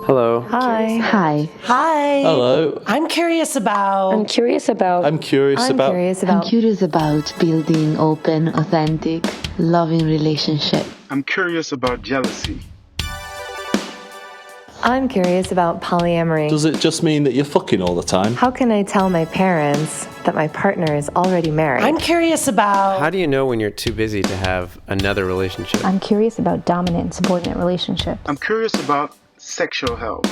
Hello. Hi. Hi. Hi. Hello. I'm curious about Building open, authentic, loving relationship. I'm curious about jealousy. I'm curious about polyamory. Does it just mean that you're fucking all the time? How can I tell my parents that my partner is already married? I'm curious about How do you know when you're too busy to have another relationship? I'm curious about dominant and subordinate relationships. I'm curious about sexual health.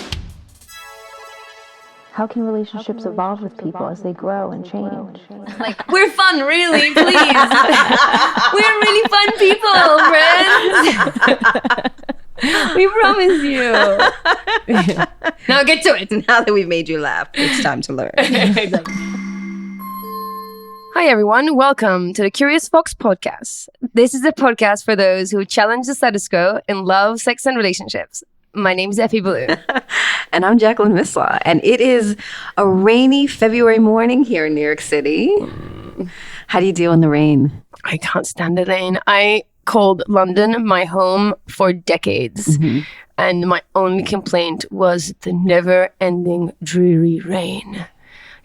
How can relationships evolve with people as they grow and change? Like, we're fun, really, please. We're really fun people, friends. We promise you. Now get to it. Now that we've made you laugh, it's time to learn. Hi, everyone. Welcome to the Curious Fox podcast. This is a podcast for those who challenge the status quo in love, sex, and relationships. My name is Effy Blue. And I'm Jacqueline Mislaw. And it is a rainy February morning here in New York City. How do you deal in the rain? I can't stand the rain. I called London my home for decades. Mm-hmm. And my only complaint was the never-ending dreary rain.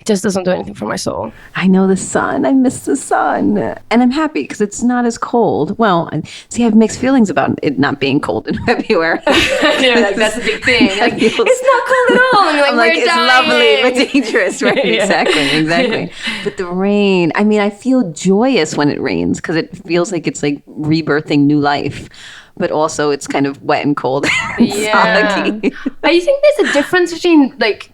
It just doesn't do anything for my soul. I know the sun. I miss the sun. And I'm happy because it's not as cold. Well, see, I have mixed feelings about it not being cold in February. Like, that's a big thing. Like, it's not cold at all. And you're like, it's lovely but dangerous, right? Yeah. Exactly. But the rain, I mean, I feel joyous when it rains because it feels like it's like rebirthing new life. But also it's kind of wet and cold and soggy. I think there's a difference between like,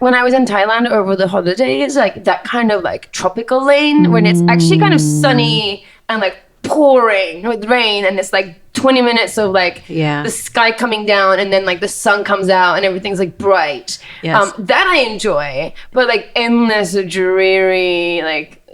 when I was in Thailand over the holidays, like that kind of like tropical rain when it's actually kind of sunny and like pouring with rain and it's like 20 minutes of like the sky coming down and then like the sun comes out and everything's like bright. Yes. That I enjoy, but like endless dreary, like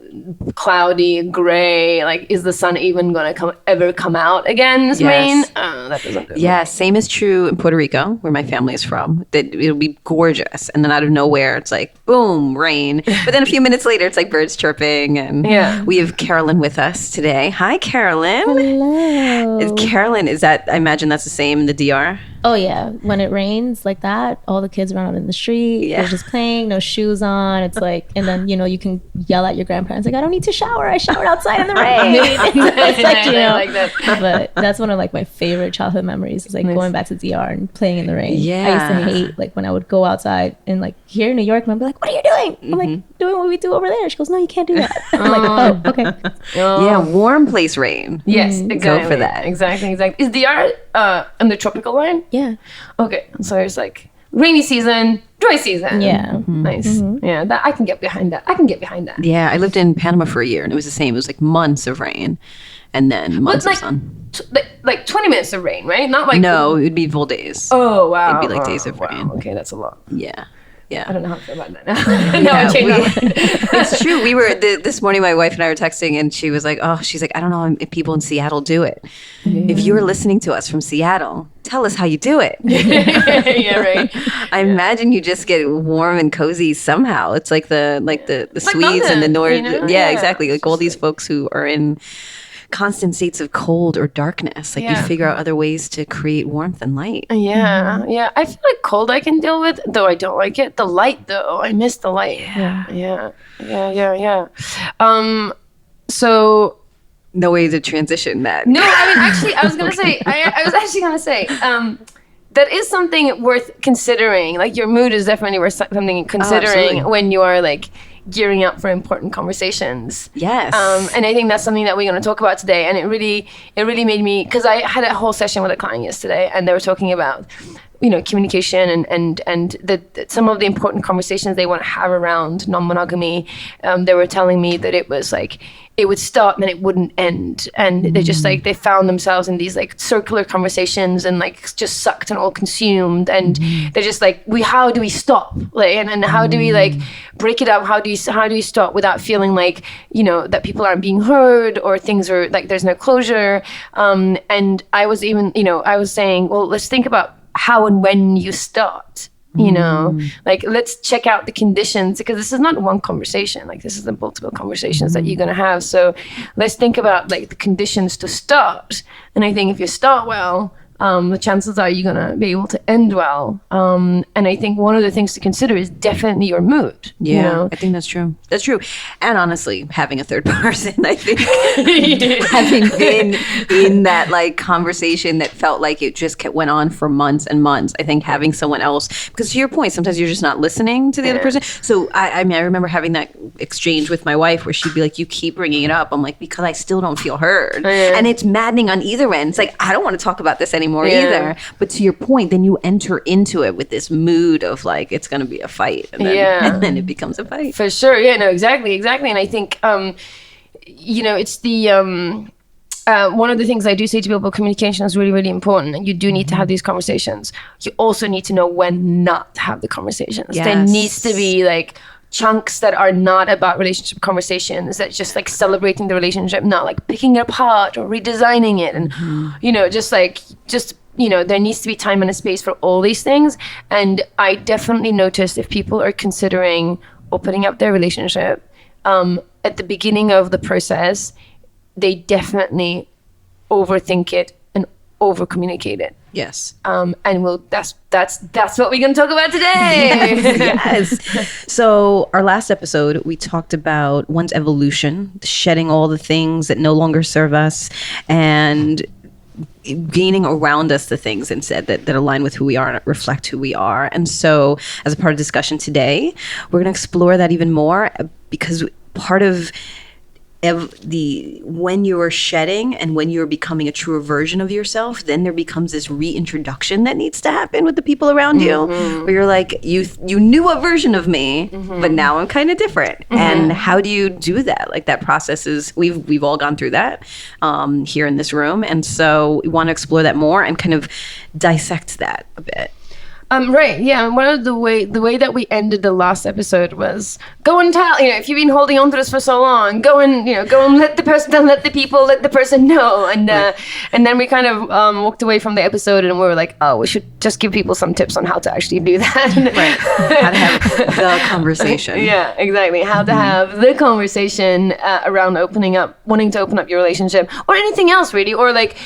cloudy, gray, like is the sun even gonna ever come out again this rain? That doesn't do it. Same is true in Puerto Rico, where my family is from. That it'll be gorgeous, and then out of nowhere it's like boom, rain. But then a few minutes later it's like birds chirping, and we have Karolyn with us today. Hi, Karolyn. Hello. Karolyn, is that, I imagine that's the same in the DR? Oh yeah, when it rains like that, all the kids run out in the street. They're just playing, no shoes on. It's like, and then you can yell at your grandparents like, I don't need to shower. I showered outside in the rain. It's like, like that. But that's one of like my favorite childhood memories. Is like going back to DR and playing in the rain. Yeah. I used to hate like when I would go outside and like here in New York, Mom would be like, what are you doing? I'm like, doing what we do over there. She goes, no, you can't do that. I'm like, oh, okay. Yeah, warm place rain. Yes, exactly. Go for that. Exactly. Is DR in the tropical line? Yeah. Okay, so it's like rainy season, dry season. Yeah. Nice. Yeah, that I can get behind that. Yeah, I lived in Panama for a year and it was the same. It was like months of rain and then months of sun. Like 20 minutes of rain, right? Not like no, it would be full days. Oh wow. It'd be like days of rain. Okay, that's a lot. Yeah. I don't know how to feel about that now. It's true. We were this morning. My wife and I were texting, and she was like, she's like, I don't know if people in Seattle do it. If you were listening to us from Seattle, tell us how you do it. Yeah, right. I imagine you just get warm and cozy somehow. It's like the Swedes and the North. You know? Yeah, exactly. Like all these folks who are in constant states of cold or darkness. Like you figure out other ways to create warmth and light. Yeah. I feel like cold I can deal with, though I don't like it. The light, though, I miss the light. Yeah. So no way to transition that. No, I mean, actually, I was gonna say, I was actually gonna say, that is something worth considering. Like your mood is definitely worth something considering when you are like gearing up for important conversations. Yes. And I think that's something that we're going to talk about today. And it really made me, because I had a whole session with a client yesterday and they were talking about, communication and some of the important conversations they want to have around non-monogamy. They were telling me that it was like, it would start and then it wouldn't end. And they just like, they found themselves in these like circular conversations and like just sucked and all consumed. And they're just like, how do we stop? Like, and how do we like break it up? How do you stop without feeling like, that people aren't being heard or things are like, there's no closure. And I was even, I was saying, well, let's think about how and when you start. Like let's check out the conditions, because this is not one conversation, like this is the multiple conversations that you're going to have. So let's think about like the conditions to start. And I think if you start well, the chances are you're gonna be able to end well. And I think one of the things to consider is definitely your mood. Yeah, you know? I think that's true. That's true. And honestly, having a third person, I think, having been in that like conversation that felt like it just went on for months and months, I think having someone else, because to your point, sometimes you're just not listening to the other person. So I mean, I remember having that exchange with my wife where she'd be like, you keep bringing it up. I'm like, because I still don't feel heard. And it's maddening on either end. It's like, I don't want to talk about this anymore either. But to your point, then you enter into it with this mood of like, it's going to be a fight. And then it becomes a fight. For sure. Yeah, no, exactly. And I think, it's the... one of the things I do say to people, communication is really, really important. And you do need to have these conversations. You also need to know when not to have the conversations. Yes. There needs to be like chunks that are not about relationship conversations, that just like celebrating the relationship, not like picking it apart or redesigning it. And, there needs to be time and a space for all these things. And I definitely noticed if people are considering opening up their relationship at the beginning of the process, they definitely overthink it and over communicate it. Yes. And that's what we're going to talk about today. Yes. So our last episode, we talked about one's evolution, shedding all the things that no longer serve us, and gaining around us the things instead that align with who we are and reflect who we are. And so as a part of discussion today, we're going to explore that even more, because part of when you're shedding and when you're becoming a truer version of yourself, then there becomes this reintroduction that needs to happen with the people around you, where you're like, you knew a version of me, but now I'm kind of different. And how do you do that? Like, that process is, we've all gone through that here in this room, and so we want to explore that more and kind of dissect that a bit. Right, yeah. One of the way that we ended the last episode was go and tell. If you've been holding on to this for so long, go and let the person, let the person know. And and then we kind of walked away from the episode, and we were like, oh, we should just give people some tips on how to actually do that. Right, how to have the conversation. Yeah, exactly. How to have the conversation around wanting to open up your relationship, or anything else really, or like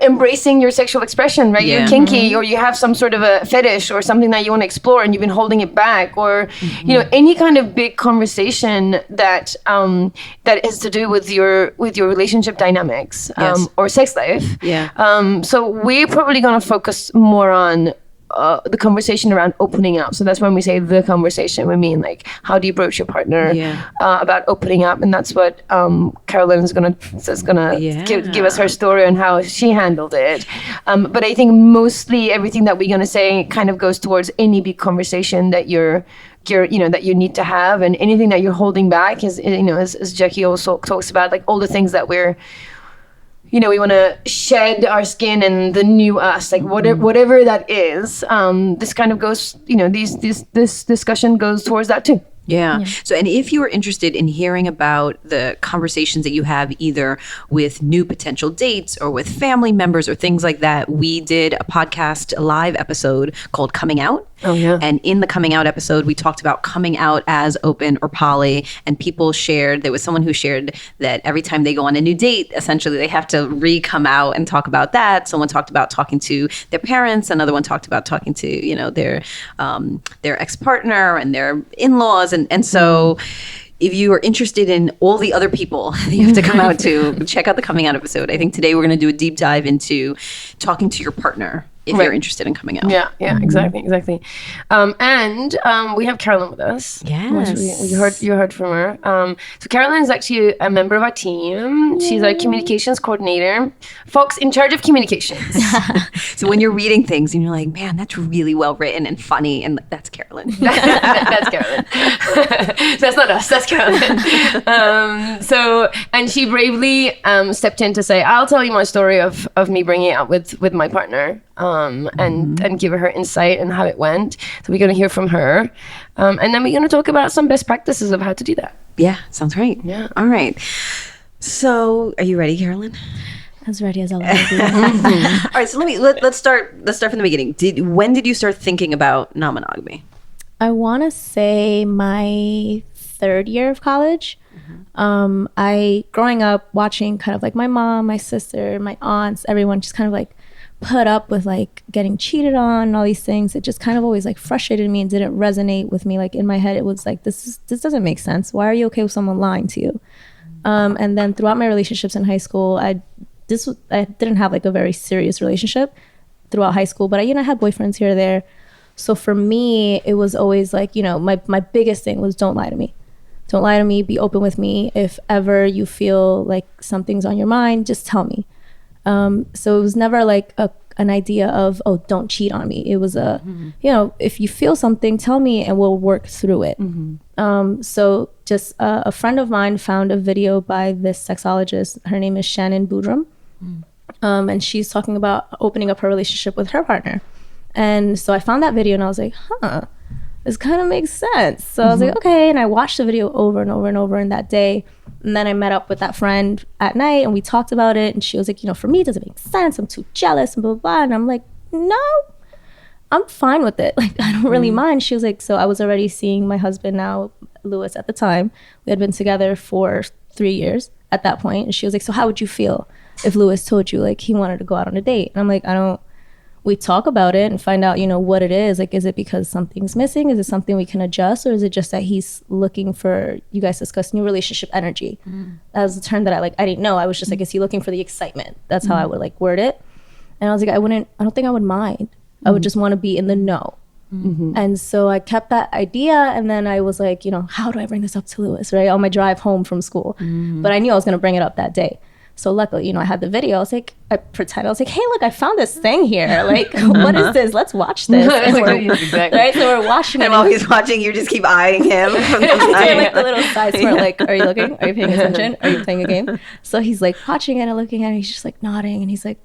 embracing your sexual expression. Right, you're kinky, or you have some sort of a fetish or something that you want to explore and you've been holding it back, or any kind of big conversation that has to do with your relationship dynamics or sex life. So we're probably going to focus more on the conversation around opening up. So that's when we say the conversation, we mean like, how do you approach your partner about opening up? And that's what Karolyn is gonna give us her story on how she handled it. But I think mostly everything that we're gonna say kind of goes towards any big conversation that that you need to have, and anything that you're holding back is, as Jackie also talks about, like all the things that we want to shed our skin and the new us, like whatever that is. This kind of goes, this discussion goes towards that too. Yeah. So, and if you are interested in hearing about the conversations that you have either with new potential dates or with family members or things like that, we did a live episode called Coming Out. Oh, yeah. And in the Coming Out episode, we talked about coming out as open or poly, and people shared, there was someone who shared that every time they go on a new date, essentially they have to re-come out and talk about that. Someone talked about talking to their parents. Another one talked about talking to, their ex-partner and their in-laws. And so if you are interested in all the other people that you have to come out to, check out the Coming Out episode. I think today we're going to do a deep dive into talking to your partner if you're interested in coming out. Yeah, exactly. And we have Karolyn with us. Yes. You heard from her. So Karolyn is actually a member of our team. She's our communications coordinator. Fox in charge of communications. So when you're reading things and you're like, man, that's really well written and funny, and that's Karolyn. That's Karolyn. That's not us, that's Karolyn. And she bravely stepped in to say, I'll tell you my story of me bringing it up with my partner. And give her insight and how it went. So we're going to hear from her. And then we're going to talk about some best practices of how to do that. Yeah, sounds right. Yeah. All right. So are you ready, Karolyn? As ready as I'll ever be. All right, so let's start from the beginning. When did you start thinking about non-monogamy? I want to say my third year of college. I growing up watching kind of like my mom, my sister, my aunts, everyone just kind of like put up with like getting cheated on and all these things. It just kind of always like frustrated me and didn't resonate with me. Like in my head, it was like, this doesn't make sense. Why are you okay with someone lying to you? And then throughout my relationships in high school, I didn't have like a very serious relationship throughout high school, but I had boyfriends here or there. So for me, it was always like, my biggest thing was don't lie to me. Don't lie to me. Be open with me. If ever you feel like something's on your mind, just tell me. So it was never like an idea of, oh, don't cheat on me. It was if you feel something, tell me and we'll work through it. So just a friend of mine found a video by this sexologist. Her name is Shannon Boodram. And she's talking about opening up her relationship with her partner. And so I found that video and I was like, this kind of makes sense. So I was like, okay. And I watched the video over and over and over in that day. And then I met up with that friend at night and we talked about it. And she was like, for me, it doesn't make sense. I'm too jealous and blah, blah, blah. And I'm like, no, I'm fine with it. Like, I don't really mind. She was like, so I was already seeing my husband now, Lewis, at the time. We had been together for 3 years at that point. And she was like, so how would you feel if Lewis told you like he wanted to go out on a date? And I'm like, we talk about it and find out, what it is. Like, is it because something's missing? Is it something we can adjust? Or is it just that he's looking for, you guys discussed new relationship energy. That was the term that I didn't know. I was just like, is he looking for the excitement? That's how I would like word it. And I was like, I don't think I would mind. I would just want to be in the know. And so I kept that idea. And then I was like, how do I bring this up to Lewis, right? On my drive home from school. But I knew I was going to bring it up that day. So luckily, I had the video. I was like, I was like, hey, look, I found this thing here. Like, what is this? Let's watch this. Right? So we're watching it. And while he's watching, you just keep eyeing him. Like the little side smart, like, are you looking? Are you paying attention? Are you playing a game? So he's like watching it and looking at it. He's just like nodding. And he's like,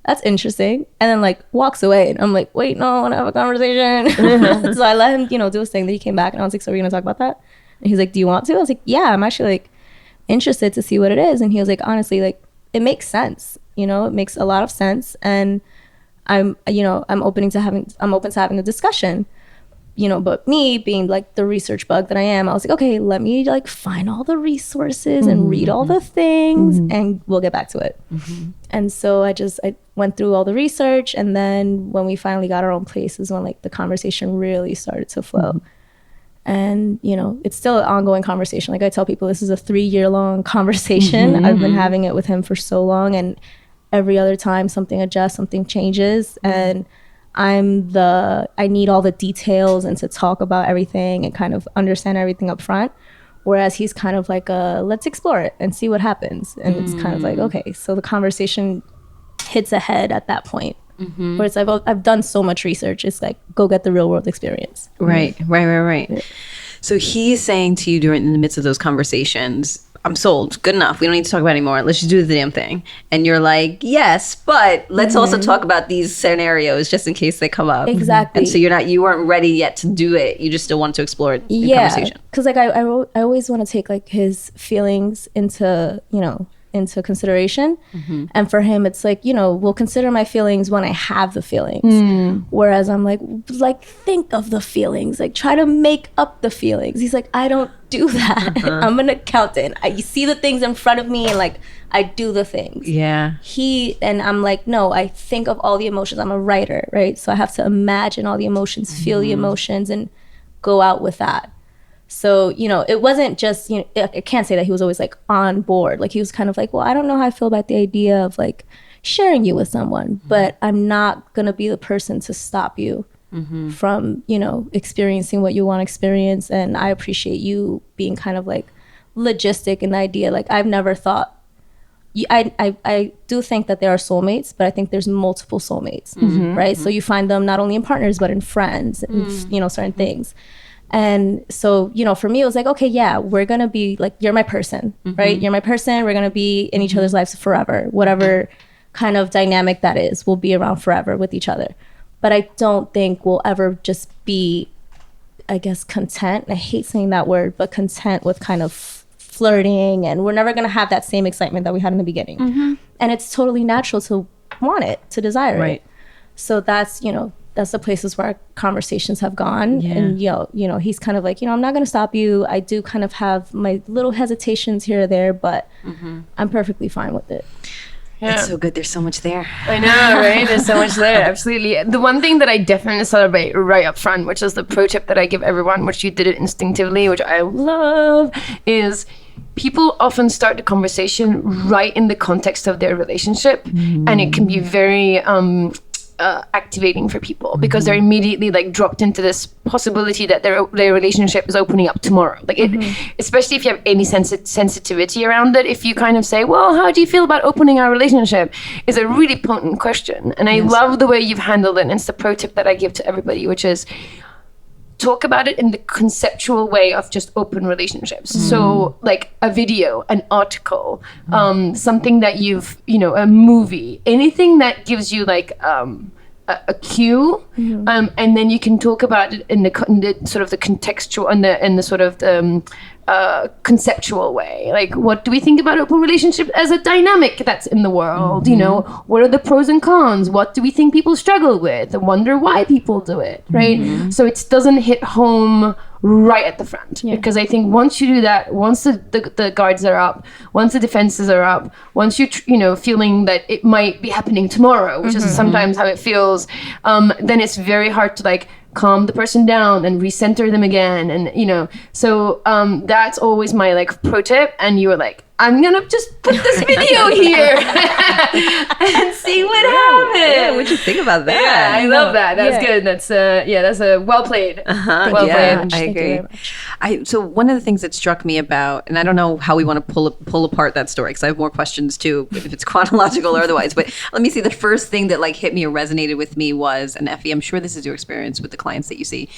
that's interesting. And then like walks away. And I'm like, wait, no, I want to have a conversation. So I let him, do his thing. Then he came back and I was like, so are we going to talk about that? And he's like, do you want to? I was like, yeah, I'm actually like, interested to see what it is. And he was like, honestly, like it makes sense, it makes a lot of sense, and I'm open to having the discussion, but me being like the research bug that I am, I was like, okay, let me like find all the resources and read all the things and we'll get back to it. And so I went through all the research, and then when we finally got our own place is when like the conversation really started to flow. And, it's still an ongoing conversation. Like I tell people, this is a 3-year-long conversation. I've been having it with him for so long. And every other time something adjusts, something changes. And I need all the details and to talk about everything and kind of understand everything up front. Whereas he's kind of like, let's explore it and see what happens. And it's kind of like, okay, so the conversation hits ahead at that point. Where it's like, I've done so much research. It's like, go get the real world experience. Right. Yeah. So he's saying to you in the midst of those conversations, I'm sold. Good enough. We don't need to talk about it anymore. Let's just do the damn thing. And you're like, yes, but let's also talk about these scenarios just in case they come up. Exactly. And so you weren't ready yet to do it. You just still want to explore it in conversation. Because like I always want to take like his feelings into consideration. And for him it's like, we'll consider my feelings when I have the feelings. Whereas I'm like think of the feelings, like try to make up the feelings. He's like, I don't do that. I'm an accountant. I see the things in front of me and like I do the things. And I'm like, no, I think of all the emotions. I'm a writer, right? So I have to imagine all the emotions, feel the emotions, and go out with that. So, it wasn't just, I can't say that he was always like on board. Like he was kind of like, well, I don't know how I feel about the idea of like sharing you with someone, but I'm not going to be the person to stop you from, experiencing what you want to experience. And I appreciate you being kind of like logistic in the idea. Like I've never thought, I do think that there are soulmates, but I think there's multiple soulmates, right? So you find them not only in partners, but in friends and, certain things. And so, for me, it was like, okay, yeah, we're going to be like, you're my person, right? You're my person. We're going to be in each other's lives forever. Whatever kind of dynamic that is, we'll be around forever with each other. But I don't think we'll ever just be, I guess, content. I hate saying that word, but content with kind of flirting. And we're never going to have that same excitement that we had in the beginning. And it's totally natural to want it, to desire it. So that's, that's the places where our conversations have gone. And, he's kind of like, I'm not going to stop you. I do kind of have my little hesitations here or there, but I'm perfectly fine with it. It's so good. There's so much there. I know, right? There's so much there. Absolutely. The one thing that I definitely celebrate right up front, which is the pro tip that I give everyone, which you did it instinctively, which I love, is people often start the conversation right in the context of their relationship, and it can be very activating for people because they're immediately like dropped into this possibility that their relationship is opening up tomorrow. Like it, especially if you have any sensitivity around it, if you kind of say, well, how do you feel about opening our relationship, is a really potent question. And I love the way you've handled it. And it's the pro tip that I give to everybody, which is talk about it in the conceptual way of just open relationships. So like a video, an article, something that you've, a movie, anything that gives you like a cue, and then you can talk about it in the sort of the contextual and the sort of the conceptual way. Like, what do we think about open relationship as a dynamic that's in the world? What are the pros and cons? What do we think people struggle with? I wonder why people do it, right? So it doesn't hit home right at the front, because I think once you do that, once the guards are up, once the defenses are up, once you're feeling that it might be happening tomorrow, which is sometimes how it feels, then it's very hard to like calm the person down and recenter them again. And so that's always my like pro tip. And you were like, I'm gonna just put this video here and see what happens. Yeah, what'd you think about that? Yeah, I love that. That's good. That's that's a well played. Well played. I agree. So one of the things that struck me about, and I don't know how we want to pull apart that story because I have more questions too, if it's chronological or otherwise. But let me see. The first thing that like hit me or resonated with me was, and Effy, I'm sure this is your experience with the clients that you see.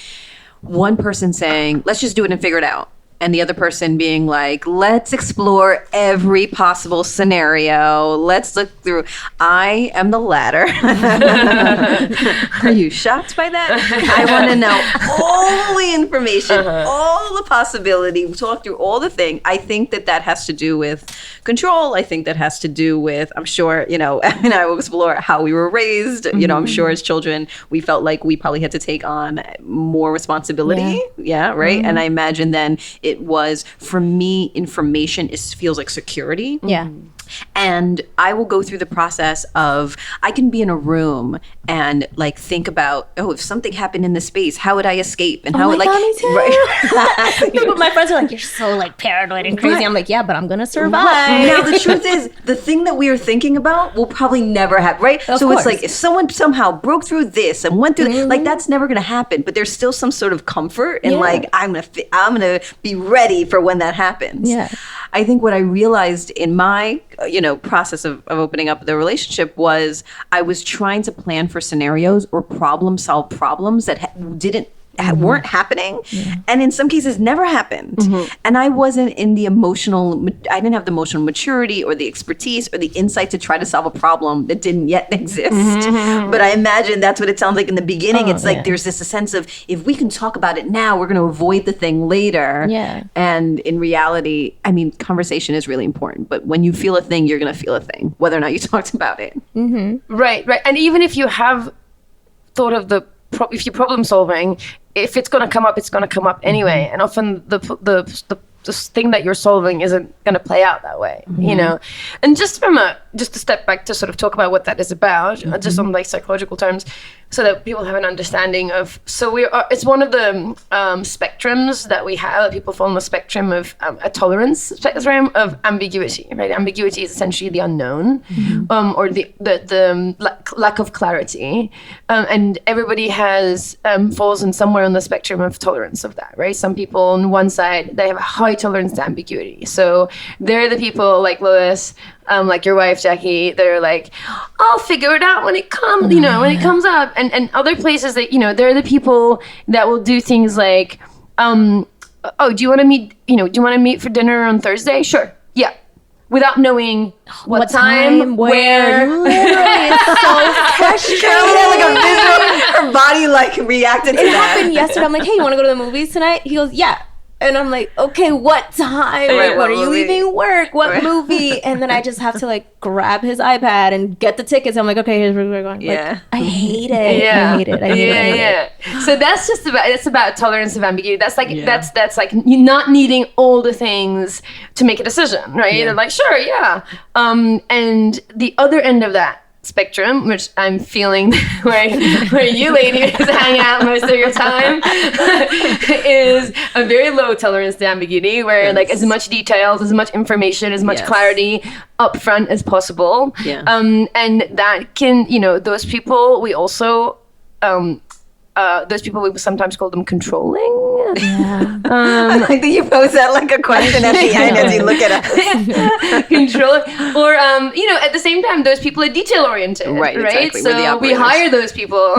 One person saying, "Let's just do it and figure it out." And the other person being like, let's explore every possible scenario. Let's look through. I am the latter. Are you shocked by that? I want to know all the information, all the possibility, talk through all the thing. I think that has to do with control. I think that has to do with, I'm sure, and I will explore how we were raised. I'm sure as children, we felt like we probably had to take on more responsibility. Yeah, right? And I imagine then it was, for me, information feels like security. Yeah. And I will go through the process of, I can be in a room and like think about, if something happened in the space, how would I escape? And how would like, me too. Right. No, but my friends are like, you're so like paranoid and crazy. I'm like, yeah, but I'm gonna survive. Now the truth is, the thing that we are thinking about will probably never happen, right? Of so course. It's like if someone somehow broke through this and went through, like that's never gonna happen. But there's still some sort of comfort in like I'm gonna be ready for when that happens. Yeah. I think what I realized in my process of opening up the relationship was I was trying to plan for scenarios or solve problems that weren't happening, and in some cases never happened. And I wasn't in the I didn't have the emotional maturity or the expertise or the insight to try to solve a problem that didn't yet exist. But I imagine that's what it sounds like in the beginning. It's like there's this sense of, if we can talk about it now, we're going to avoid the thing later. Yeah. And in reality, I mean, conversation is really important, but when you feel a thing, you're going to feel a thing, whether or not you talked about it. Right. And even if you have thought of if you're problem solving, if it's going to come up, it's going to come up anyway. And often the thing that you're solving isn't going to play out that way, And just to step back to sort of talk about what that is about, just on like psychological terms, so that people have an understanding of. So it's one of the spectrums that we have. That people fall on the spectrum of a tolerance spectrum of ambiguity. Right, ambiguity is essentially the unknown, or the lack of clarity, and everybody falls in somewhere on the spectrum of tolerance of that. Right, some people on one side, they have a high tolerance to ambiguity. So they're the people like Lois, like your wife Jackie. They're like, I'll figure it out when it comes, when it comes up. And other places that they're the people that will do things like, do you want to meet? Do you want to meet for dinner on Thursday? Sure, yeah. Without knowing what time, where. Literally, it's so frustrating. Karolyn had like a visual, her body like reacted to It that. happened yesterday. I'm like, hey, you want to go to the movies tonight? He goes, yeah. And I'm like, okay, what time? Right, what what are you movie? leaving work? What movie? And then I just have to like grab his iPad and get the tickets. I'm like, okay, here's where we're going. Yeah. Like, I hate it. Yeah. I hate it. I hate it. I hate it. So that's just about tolerance of ambiguity. That's like that's like you not needing all the things to make a decision, right? Yeah. They're like, sure, yeah. And the other end of that spectrum, which I'm feeling where you ladies hang out most of your time, is a very low tolerance to ambiguity, where like as much details, as much information, as much clarity upfront as possible. Yeah. And that can, those people we also those people, we sometimes call them controlling. Yeah. I like that you pose that like a question at the end as you look at us. Controlling. Or, at the same time, those people are detail oriented. Right, exactly. We're the So we operators. hire those people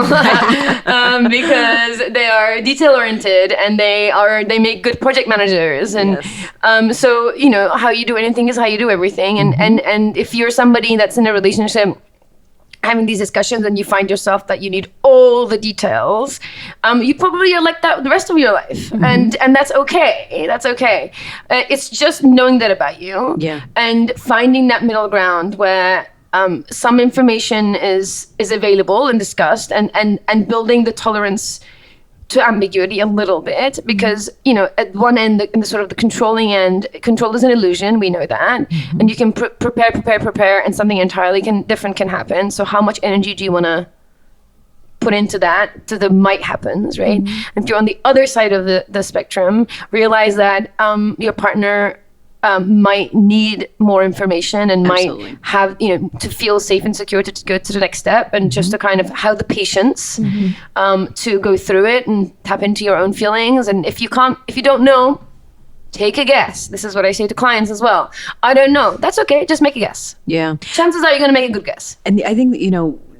because they are detail oriented and they make good project managers. And so, how you do anything is how you do everything. And if you're somebody that's in a relationship having these discussions and you find yourself that you need all the details, you probably are like that the rest of your life. And that's okay. That's okay. It's just knowing that about you and finding that middle ground where some information is available and discussed and building the tolerance to ambiguity a little bit, because at one end, in the sort of the controlling end, control is an illusion. We know that, and you can prepare, and something entirely different can happen. So how much energy do you want to put into that, to the might happens, right? If you're on the other side of the spectrum, realize that your partner might need more information and might have, to feel safe and secure to go to the next step, and just to kind of have the patience to go through it and tap into your own feelings. And if you don't know, take a guess. This is what I say to clients as well. I don't know. That's okay. Just make a guess. Yeah. Chances are you're going to make a good guess. And I think,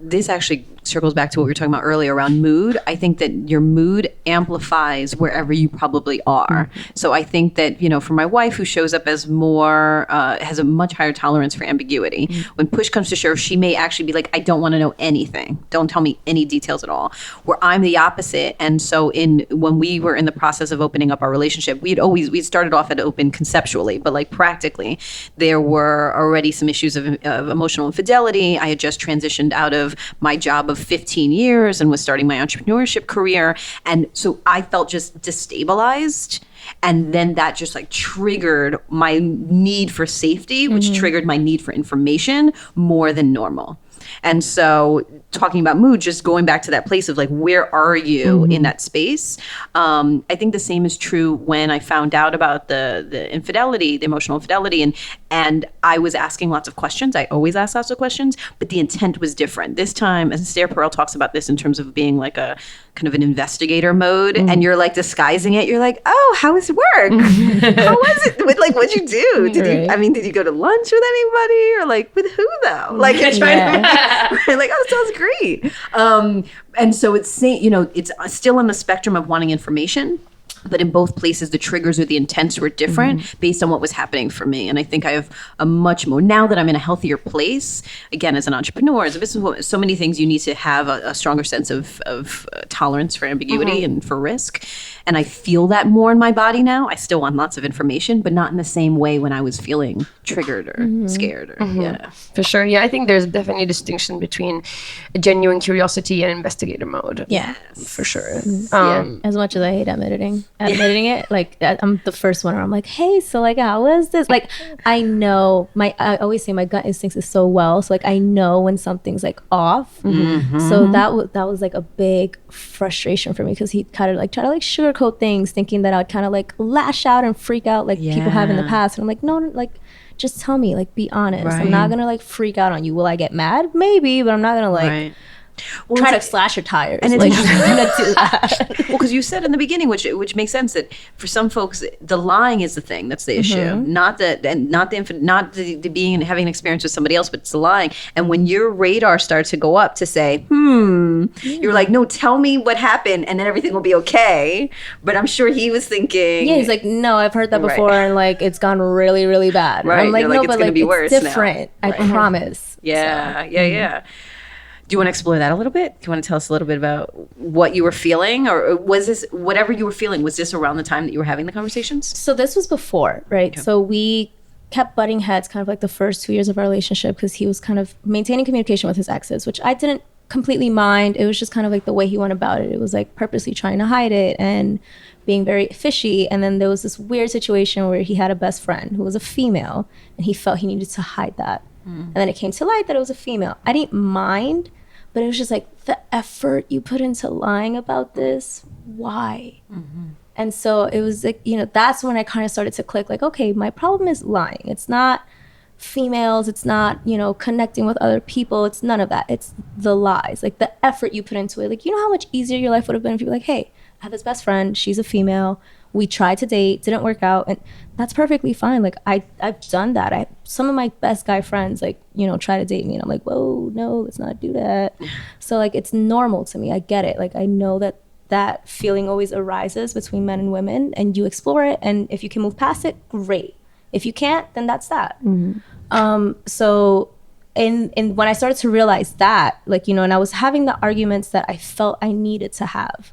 this actually circles back to what we were talking about earlier around mood. I think that your mood amplifies wherever you probably are. So I think that, for my wife, who shows up as more, has a much higher tolerance for ambiguity, when push comes to shove, she may actually be like, I don't want to know anything. Don't tell me any details at all. Where I'm the opposite. And so when we were in the process of opening up our relationship, we started off at open conceptually, but like practically, there were already some issues of emotional infidelity. I had just transitioned out of my job of 15 years and was starting my entrepreneurship career. And so I felt just destabilized. And then that just like triggered my need for safety, which triggered my need for information more than normal. And so talking about mood, just going back to that place of like, where are you in that space? I think the same is true when I found out about the infidelity, the emotional infidelity, and I was asking lots of questions. I always ask lots of questions, but the intent was different. This time, and Esther Perel talks about this in terms of being like a kind of an investigator mode, and you're like disguising it. You're like, oh, how was work? How was it? What'd you do? Did you go to lunch with anybody, or like with who though? Like you're trying to like, oh, sounds great. And so it's still on the spectrum of wanting information. But in both places, the triggers or the intents were different based on what was happening for me. And I think I have a much more, now that I'm in a healthier place, again, as an entrepreneur, as a businesswoman, so many things you need to have a stronger sense of tolerance for ambiguity and for risk. And I feel that more in my body now. I still want lots of information, but not in the same way when I was feeling triggered or scared. Or, For sure. Yeah, I think there's definitely a distinction between a genuine curiosity and investigator mode. Yeah. For sure. As much as I hate admitting it, like I'm the first one where I'm like, hey, so like how was this? Like I know I always say my gut instincts is so well. So like I know when something's like off. So that was like a big frustration for me, because he kind of like try to like sugarcoat things, thinking that I'd kind of like lash out and freak out like people have in the past. And I'm like, no, like just tell me, like be honest. I'm not gonna like freak out on you. Will I get mad? Maybe, but I'm not gonna like try to slash your tires. And it's like, I'm gonna do that. Well, because you said in the beginning, which makes sense, that for some folks, the lying is the thing that's the issue, not the being and having an experience with somebody else, but it's the lying. And when your radar starts to go up to say, you're like, no, tell me what happened, and then everything will be okay. But I'm sure he was thinking, he's like, no, I've heard that before, and like it's gone really, really bad. Right. I'm like, You're no, it's but gonna like be it's worse different. now. I promise. Yeah. Do you want to explore that a little bit? Do you want to tell us a little bit about what you were feeling, or was this, whatever you were feeling, was this around the time that you were having the conversations? So this was before, right? Okay. So we kept butting heads kind of like the first 2 years of our relationship because he was kind of maintaining communication with his exes, which I didn't completely mind. It was just kind of like the way he went about it. It was like purposely trying to hide it and being very fishy. And then there was this weird situation where he had a best friend who was a female, and he felt he needed to hide that. And then it came to light that it was a female. I didn't mind, but it was just like the effort you put into lying about this. Why? And so it was like, you know, that's when I kind of started to click, like, okay, my problem is lying. It's not females. It's not, you know, connecting with other people. It's none of that. It's the lies, like the effort you put into it. Like, you know how much easier your life would have been if you were like, hey, I have this best friend. She's a female. We tried to date, didn't work out. And that's perfectly fine. Like, I've done that. Some of my best guy friends, like, you know, try to date me. And I'm like, whoa, no, let's not do that. So, like, it's normal to me. I get it. Like, I know that feeling always arises between men and women, and you explore it. And if you can move past it, great. If you can't, then that's that. So when I started to realize that, like, you know, and I was having the arguments that I felt I needed to have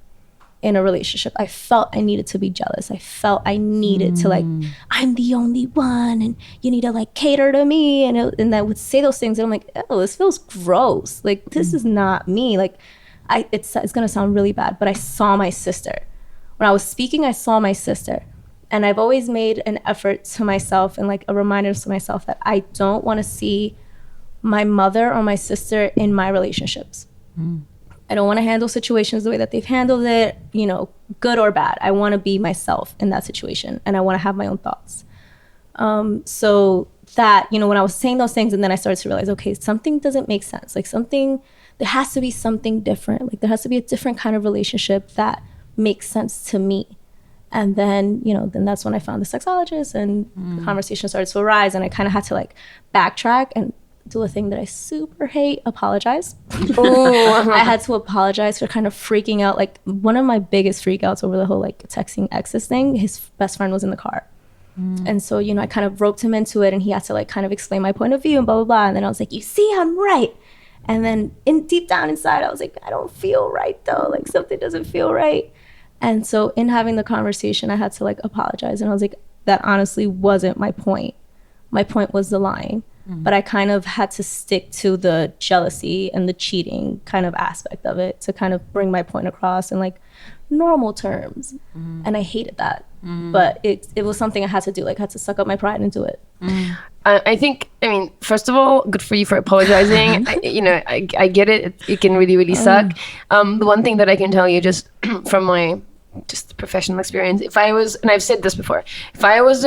in a relationship. I felt I needed to be jealous. I felt I needed to, like, I'm the only one, and you need to, like, cater to me. And I would say those things, and I'm like, oh, this feels gross. Like, this is not me. Like, it's gonna sound really bad, but I saw my sister. When I was speaking, I saw my sister. And I've always made an effort to myself and, like, a reminder to myself that I don't want to see my mother or my sister in my relationships. I don't want to handle situations the way that they've handled it, you know, good or bad. I want to be myself in that situation, and I want to have my own thoughts. So that, you know, when I was saying those things, and then I started to realize, okay, something doesn't make sense. Like, there has to be something different. Like, there has to be a different kind of relationship that makes sense to me. And then, you know, then that's when I found the sexologist, and the conversation started to arise, and I kind of had to, like, backtrack and do a thing that I super hate, apologize. I had to apologize for kind of freaking out. Like, one of my biggest freakouts over the whole, like, texting exes thing, his best friend was in the car. And so, you know, I kind of roped him into it, and he had to, like, kind of explain my point of view and blah, blah, blah. And then I was like, you see, I'm right. And then deep down inside, I was like, I don't feel right though. Like, something doesn't feel right. And so in having the conversation, I had to, like, apologize. And I was like, that honestly wasn't my point. My point was the lying. But I kind of had to stick to the jealousy and the cheating kind of aspect of it to kind of bring my point across in, like, normal terms. And I hated that. But it was something I had to do. Like, I had to suck up my pride and do it. I think, I mean, first of all, good for you for apologizing. I get it. It can really, really suck. The one thing that I can tell you just from my professional experience, if I was, and I've said this before, if I was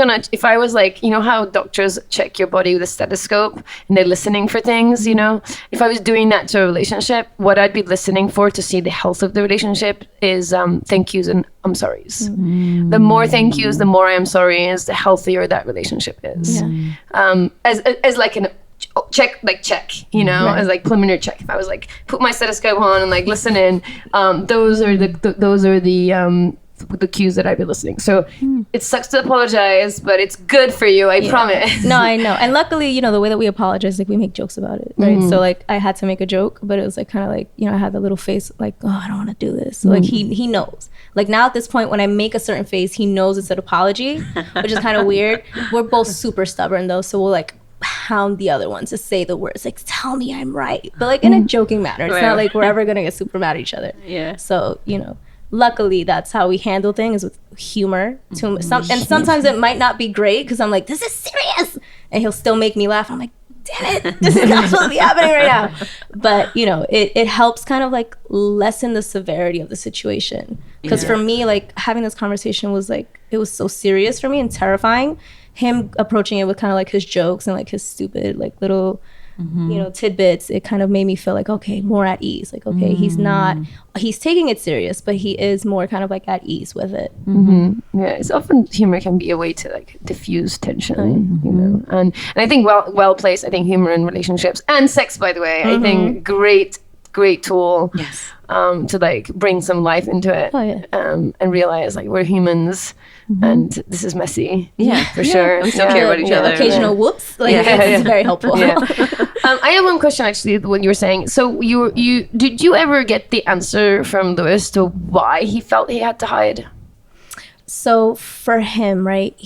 like, you know how doctors check your body with a stethoscope and they're listening for things, you know, if I was doing that to a relationship, what I'd be listening for to see the health of the relationship is thank yous and I'm sorries. The more thank yous, the more I'm sorry is, the healthier that relationship is. As like an check, you know, as like preliminary check. If I was like, put my stethoscope on and, like, listen in, those are the cues that I'd be listening. So it sucks to apologize, but it's good for you, I promise. No, I know. And luckily, you know, the way that we apologize, like, we make jokes about it, right? So, like, I had to make a joke, but it was like kind of like, you know, I had the little face like, oh, I don't want to do this. So, like, he knows. Like, now at this point, when I make a certain face, he knows it's an apology, which is kind of weird. We're both super stubborn though, so we'll, like, hound the other one to say the words, like, tell me I'm right, but, like, in a joking manner. It's not like we're ever gonna get super mad at each other. So, you know, luckily that's how we handle things, with humor. And sometimes it might not be great because I'm like, this is serious, and he'll still make me laugh. I'm like, damn it, this is not supposed to be happening right now. But, you know, it helps kind of, like, lessen the severity of the situation, because for me, like, having this conversation was, like, it was so serious for me and terrifying. Him approaching it with kind of, like, his jokes and, like, his stupid, like, little you know, tidbits, it kind of made me feel like, okay, more at ease. Like, okay, he's taking it serious, but he is more kind of, like, at ease with it. Yeah, it's often humor can be a way to, like, diffuse tension, you know. And I think well placed. I think humor in relationships and sex, by the way, I think great tool. To, like, bring some life into it. And realize, like, we're humans. And this is messy. For sure. We still care about each other. Occasional whoops. Like, it's very helpful. I have one question actually. What you were saying. So you did you ever get the answer from Lewis to why he felt he had to hide? So for him, right,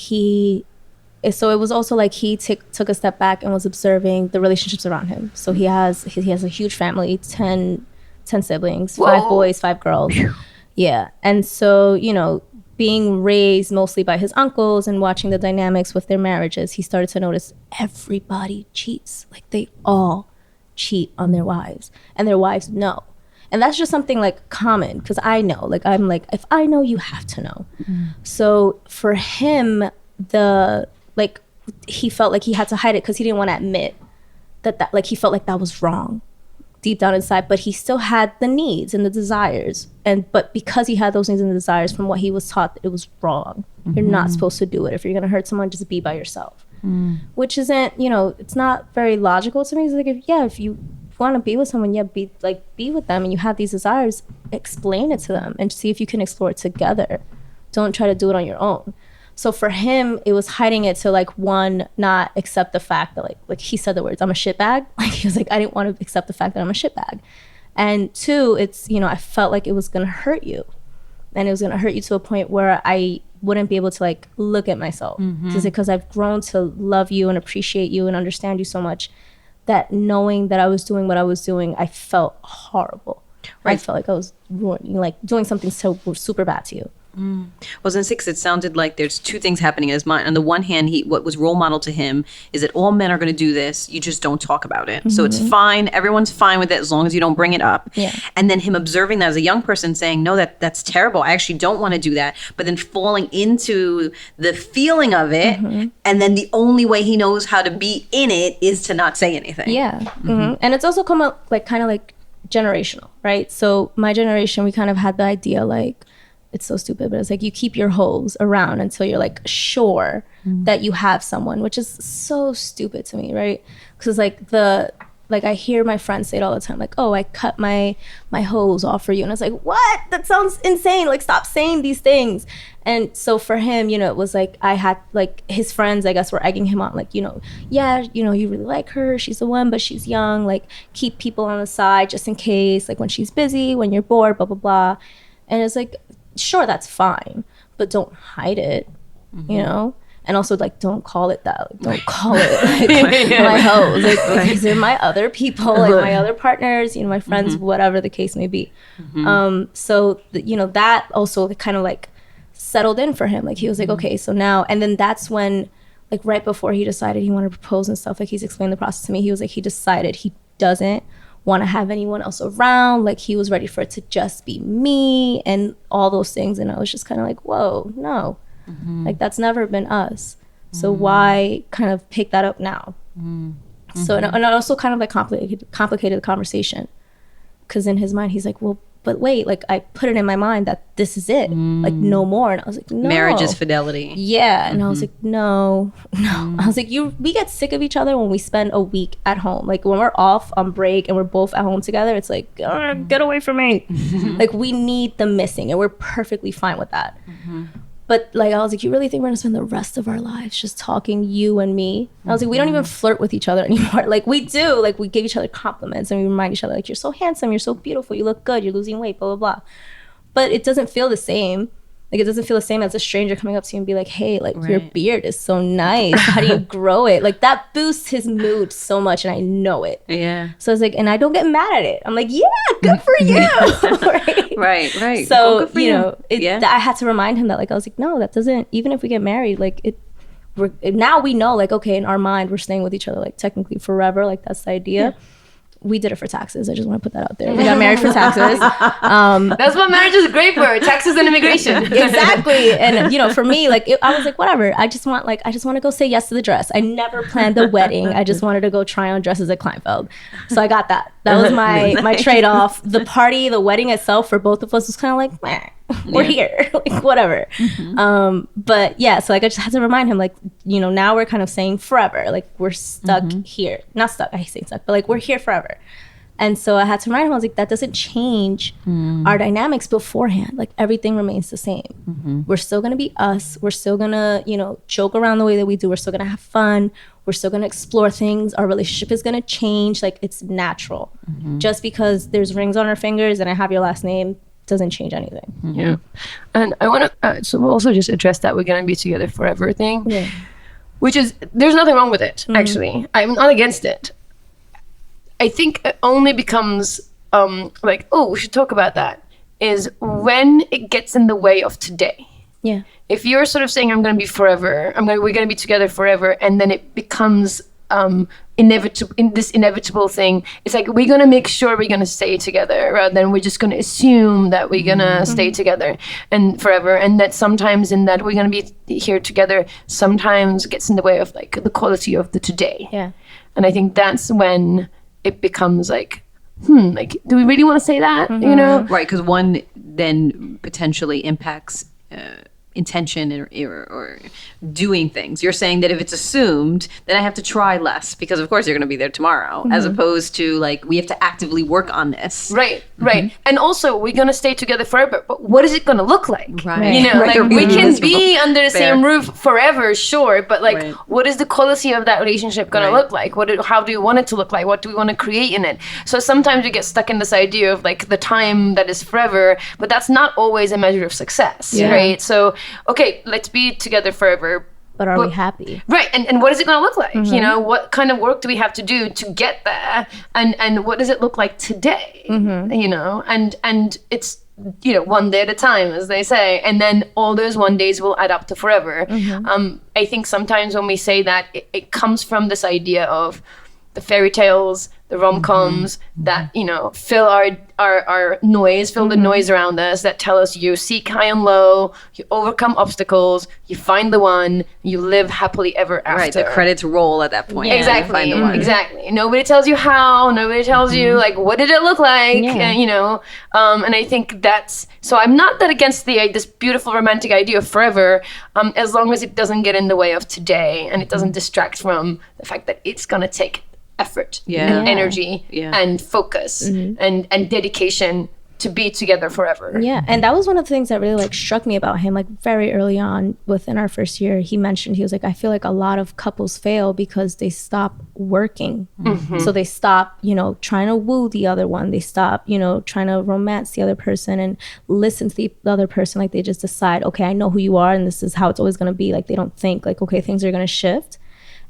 so it was also like he took a step back and was observing the relationships around him. So he has a huge family, 10 siblings, Whoa. 5 boys, 5 girls. Yeah. And so, being raised mostly by his uncles and watching the dynamics with their marriages, he started to notice everybody cheats. Like they all cheat on their wives, and their wives know. And that's just something like common, because I know, like I'm like, if I know, you have to know. So for him, he felt like he had to hide it because he didn't want to admit that like he felt like that was wrong deep down inside, but he still had the needs and the desires, but because he had those needs and the desires, from what he was taught, it was wrong. You're not supposed to do it. If you're gonna hurt someone, just be by yourself. Which isn't, it's not very logical to me. It's like, if you want to be with someone, be with them, and you have these desires, explain it to them and see if you can explore it together. Don't try to do it on your own. So for him, it was hiding it to one, not accept the fact that like he said the words, I'm a shitbag. Like he was like, I didn't want to accept the fact that I'm a shitbag. And 2, it's, I felt like it was going to hurt you. And it was going to hurt you to a point where I wouldn't be able to look at myself. Just because I've grown to love you and appreciate you and understand you so much, that knowing that I was doing what I was doing, I felt horrible. Right. I felt like I was doing something so super bad to you. Well, in 6, it sounded like there's 2 things happening in his mind. On the one hand, what was role model to him is that all men are going to do this. You just don't talk about it. So it's fine. Everyone's fine with it as long as you don't bring it up. Yeah. And then him observing that as a young person saying, no, that's terrible. I actually don't want to do that. But then falling into the feeling of it. And then the only way he knows how to be in it is to not say anything. Yeah. And it's also come up kind of generational, right? So my generation, we kind of had the idea it's so stupid, but it's like you keep your hoes around until you're sure that you have someone, which is so stupid to me, right? Because I hear my friends say it all the time, oh, I cut my hoes off for you, and it's like, what? That sounds insane. Stop saying these things. And so for him, it was I had his friends, I guess, were egging him on, you really like her, she's the one, but she's young, keep people on the side just in case, when she's busy, when you're bored, blah blah blah. And it's sure, that's fine, but don't hide it, and also don't call it that. Don't call it my hoes. These are my other people, my other partners, my friends, whatever the case may be. So that also kind of settled in for him. He was okay, so now, and then that's when right before he decided he wanted to propose and stuff, he's explained the process to me. He was he decided he doesn't want to have anyone else around. He was ready for it to just be me and all those things. And I was just kind of whoa, no, that's never been us. So why kind of pick that up now? So and it also kind of complicated the conversation, because in his mind he's well, but wait, I put it in my mind that this is it, no more. And I was no. Marriage is fidelity. Yeah. And I was no. I was we get sick of each other when we spend a week at home. When we're off on break and we're both at home together, it's get away from me. We need the missing, and we're perfectly fine with that. But I was you really think we're gonna spend the rest of our lives just talking, you and me? And I was we don't even flirt with each other anymore. We do, we give each other compliments and we remind each other you're so handsome, you're so beautiful, you look good, you're losing weight, blah blah blah. But it doesn't feel the same. It doesn't feel the same as a stranger coming up to you and be hey, your beard is so nice, how do you grow it? That boosts his mood so much, and I know it. Yeah. So it's and I don't get mad at it. I'm yeah, good for you. right. So I had to remind him that I was no, that doesn't, even if we get married, now we know okay, in our mind we're staying with each other technically forever. That's the idea. We did it for taxes. I just want to put that out there. We got married for taxes. That's what marriage is great for, taxes and immigration. Exactly. And for me, I was whatever. I just want to go say yes to the dress. I never planned the wedding. I just wanted to go try on dresses at Kleinfeld. So I got that. That was my trade-off. The party, the wedding itself for both of us was kind of meh. We're here, whatever. But yeah, so I just had to remind him, now we're kind of saying forever, we're stuck here. Not stuck, I hate saying stuck, but we're here forever. And so I had to remind him, I was like, that doesn't change our dynamics beforehand. Like everything remains the same. We're still gonna be us. We're still gonna, you know, joke around the way that we do. We're still gonna have fun. We're still gonna explore things. Our relationship is gonna change. Like it's natural. Just because there's rings on our fingers and I have your last name doesn't change anything. Yeah. And I want to so we'll also just address that we're going to be together forever thing. Yeah. Which is, there's nothing wrong with it, actually. I'm not against it. I think it only becomes like, oh, we should talk about that, is when it gets in the way of today. Yeah. If you're sort of saying, I'm going to be forever, we're going to be together forever, and then it becomes inevitable thing, it's like we're gonna make sure we're gonna stay together rather than we're just gonna assume that we're gonna stay together and forever, and that sometimes in that we're gonna be here together sometimes gets in the way of like the quality of the today. Yeah. And I think that's when it becomes like like, do we really want to say that? You know, right? Because one then potentially impacts intention or doing things. You're saying that if it's assumed, then I have to try less because of course you're going to be there tomorrow, as opposed to like we have to actively work on this. Right. And also we're going to stay together forever, but what is it going to look like? Right. You know, Right. like we can be under the Fair. same roof forever, sure, but like what is the quality of that relationship going to look like? How do you want it to look like? What do we want to create in it? So sometimes we get stuck in this idea of like the time that is forever, but that's not always a measure of success, right? So okay, let's be together forever. But are we happy? Right, and what is it going to look like? You know, what kind of work do we have to do to get there? And what does it look like today? You know, and it's, you know, one day at a time, as they say. And then all those one days will add up to forever. I think sometimes when we say that, it comes from this idea of the fairy tales, the rom-coms that, you know, fill our noise, fill the noise around us, that tell us you seek high and low, you overcome obstacles, you find the one, you live happily ever after. Right, the credits roll at that point. Exactly. Find the one. Exactly. Nobody tells you how, nobody tells you like what did it look like, you know. And I think that's, so I'm not that against this beautiful romantic idea of forever, as long as it doesn't get in the way of today and it doesn't distract from the fact that it's gonna take effort and energy and focus and dedication to be together forever. Yeah, and that was one of the things that really like struck me about him. Like very early on within our first year, he mentioned, he was like, I feel like a lot of couples fail because they stop working. So they stop, you know, trying to woo the other one. They stop, you know, trying to romance the other person and listen to the other person. Like they just decide, okay, I know who you are and this is how it's always going to be. Like they don't think like, okay, things are going to shift.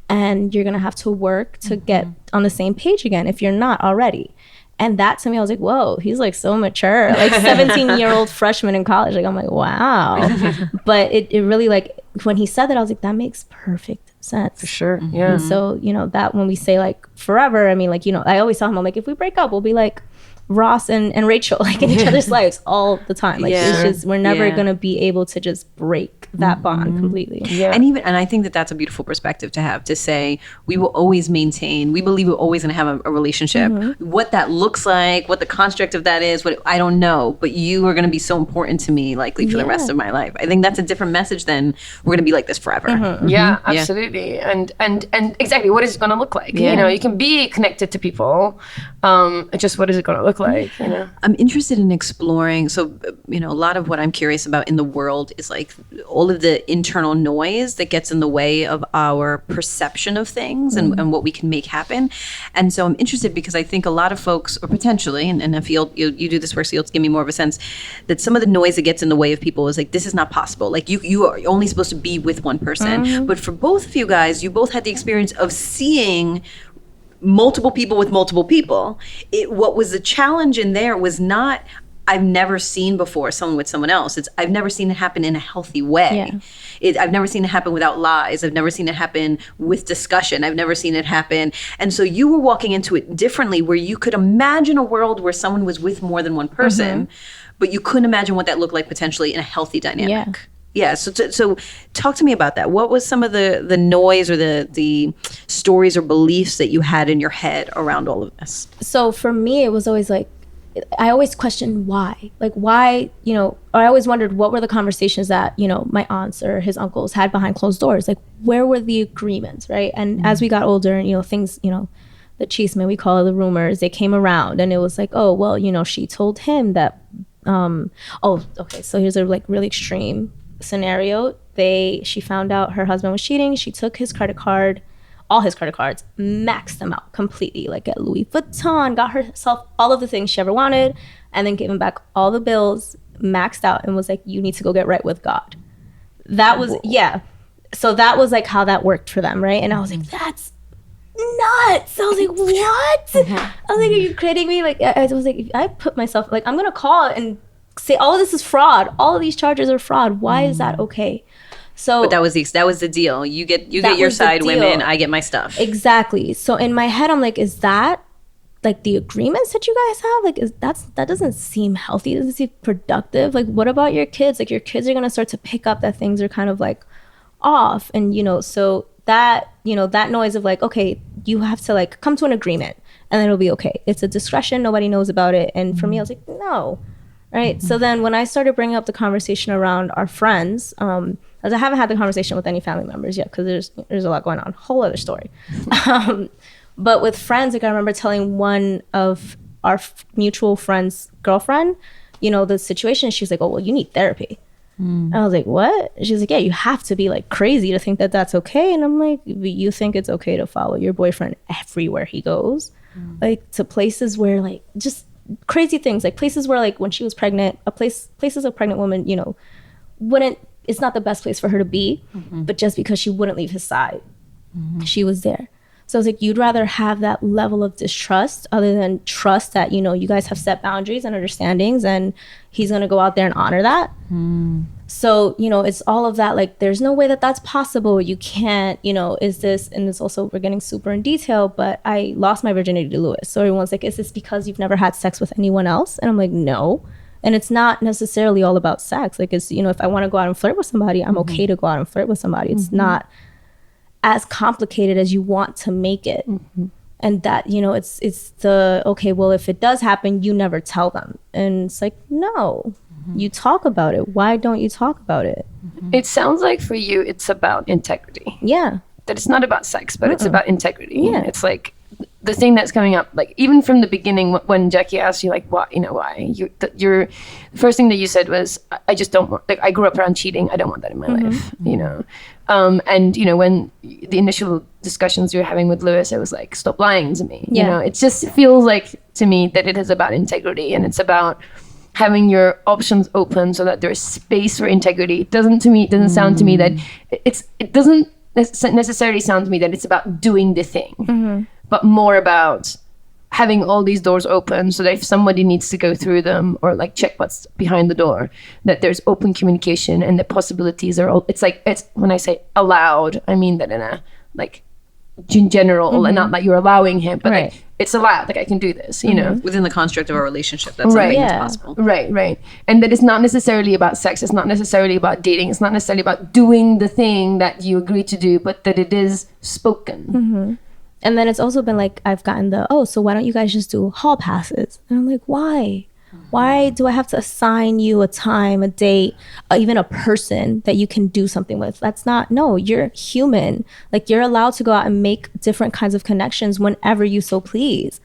And you're going to have to work to get on the same page again if you're not already. And that to me, I was like, whoa, he's like so mature, like 17-year-old freshman in college. Like, I'm like, wow. But it really like, when he said that, I was like, that makes perfect sense. For sure. Yeah. And so, you know, that when we say like forever, I mean, like, you know, I always tell him, I'm like, if we break up, we'll be like Ross and Rachel, like in each other's lives all the time. Like it's just, we're never going to be able to just break that bond completely. And I think that that's a beautiful perspective to have, to say we will always maintain, we believe we're always going to have a relationship. What that looks like, what the construct of that is, what I don't know, but you are going to be so important to me likely for the rest of my life. I think that's a different message than we're going to be like this forever. Yeah, absolutely. And exactly, what is it going to look like? You know, you can be connected to people, just what is it going to look like, you know? I'm interested in exploring, so, you know, a lot of what I'm curious about in the world is like all of the internal noise that gets in the way of our perception of things and what we can make happen. And so I'm interested because I think a lot of folks, or potentially, and I feel you do this work, so you'll give me more of a sense, that some of the noise that gets in the way of people is like, this is not possible. Like you are only supposed to be with one person. But for both of you guys, you both had the experience of seeing multiple people with multiple people. What was the challenge in there was not, I've never seen before someone with someone else. It's, I've never seen it happen in a healthy way. I've never seen it happen without lies. I've never seen it happen with discussion. I've never seen it happen. And so you were walking into it differently, where you could imagine a world where someone was with more than one person, but you couldn't imagine what that looked like potentially in a healthy dynamic. Yeah. So talk to me about that. What was some of the noise or the stories or beliefs that you had in your head around all of this? So for me, it was always like, I always questioned why. Like why, you know, I always wondered what were the conversations that, you know, my aunts or his uncles had behind closed doors. Like where were the agreements, right? And as we got older and, you know, things, you know, the chisme, we call it, the rumors, they came around, and it was like, oh, well, you know, she told him that, okay, so here's a like really extreme scenario. She found out her husband was cheating. She took his credit card, all his credit cards, maxed them out completely, like at Louis Vuitton, got herself all of the things she ever wanted, and then gave him back all the bills, maxed out, and was like, you need to go get right with God. That was, yeah. So that was like how that worked for them, right? And I was like, that's nuts. I was like, what? I was like, are you kidding me? Like, I was like, if I put myself, like, I'm gonna call and say, all of this is fraud. All of these charges are fraud. Why is that okay? So, but that was the deal. You get your side, women. I get my stuff. Exactly. So in my head, I'm like, is that like the agreements that you guys have? Like, that doesn't seem healthy. It doesn't seem productive. Like, what about your kids? Like, your kids are gonna start to pick up that things are kind of like off, and you know, so that, you know, that noise of like, okay, you have to like come to an agreement, and then it'll be okay. It's a discretion. Nobody knows about it. And for me, I was like, no. Right. So then when I started bringing up the conversation around our friends, as I haven't had the conversation with any family members yet, because there's a lot going on, whole other story. But with friends, like I remember telling one of our mutual friends' girlfriend, you know, the situation. She was like, oh, well, you need therapy. And I was like, what? She was like, yeah, you have to be like crazy to think that that's okay. And I'm like, you think it's okay to follow your boyfriend everywhere he goes? Like to places where like just crazy things, like places where like when she was pregnant, places a pregnant woman, you know, it's not the best place for her to be, but just because she wouldn't leave his side, she was there. So I was like, you'd rather have that level of distrust other than trust that, you know, you guys have set boundaries and understandings and he's going to go out there and honor that. So, you know, it's all of that. Like, there's no way that that's possible. You can't, you know, is this, and it's also, we're getting super in detail, but I lost my virginity to Lewis. So everyone's like, is this because you've never had sex with anyone else? And I'm like, no. And it's not necessarily all about sex. Like, it's, you know, if I want to go out and flirt with somebody, I'm okay to go out and flirt with somebody. It's not as complicated as you want to make it. And that, you know, it's the, okay, well, if it does happen, you never tell them. And it's like, no, you talk about it. Why don't you talk about it? It sounds like for you, it's about integrity. Yeah. That it's not about sex, but it's about integrity. Yeah. It's like the thing that's coming up, like even from the beginning, when Jackie asked you, like, why, you know, why the first thing that you said was, I just don't want, like, I grew up around cheating. I don't want that in my life, you know? And, you know, when the initial discussions you were having with Lewis, it was like, stop lying to me. You know, it just feels like to me that it is about integrity, and it's about having your options open so that there's space for integrity. It doesn't sound to me that it doesn't necessarily sound to me that it's about doing the thing, but more about having all these doors open so that if somebody needs to go through them or like check what's behind the door, that there's open communication and the possibilities are all, it's when I say allowed, I mean that in a like in general, and not like you're allowing him, but like it's allowed, like I can do this, you know, within the construct of our relationship. That's something that's possible. Right. And that it's not necessarily about sex. It's not necessarily about dating. It's not necessarily about doing the thing that you agree to do, but that it is spoken. And then it's also been like, I've gotten so why don't you guys just do hall passes? And I'm like, why? Why do I have to assign you a time, a date, even a person that you can do something with? No, you're human. Like, you're allowed to go out and make different kinds of connections whenever you so please.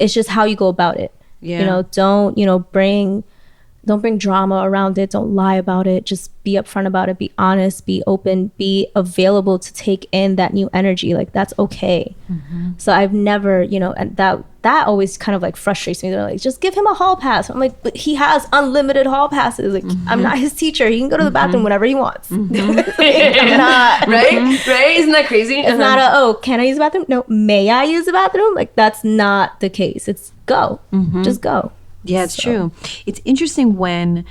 It's just how you go about it. You know, don't bring drama around it. Don't lie about it. Just be upfront about it. Be honest, be open, be available to take in that new energy. Like, that's okay. So I've never, you know, and that always kind of like frustrates me. They're like, just give him a hall pass. I'm like, but he has unlimited hall passes. Like, I'm not his teacher. He can go to the bathroom whenever he wants. Like, I'm not. Right? Isn't that crazy? It's not can I use the bathroom? No, may I use the bathroom? Like, that's not the case. It's go. Just go. Yeah, it's true. It's interesting when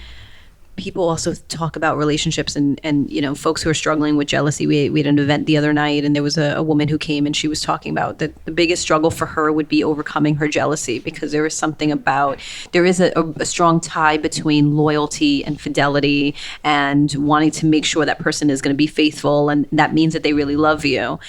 people also talk about relationships and you know, folks who are struggling with jealousy. We had an event the other night, and there was a woman who came, and she was talking about that the biggest struggle for her would be overcoming her jealousy, because there is something about, there is a strong tie between loyalty and fidelity and wanting to make sure that person is going to be faithful, and that means that they really love you.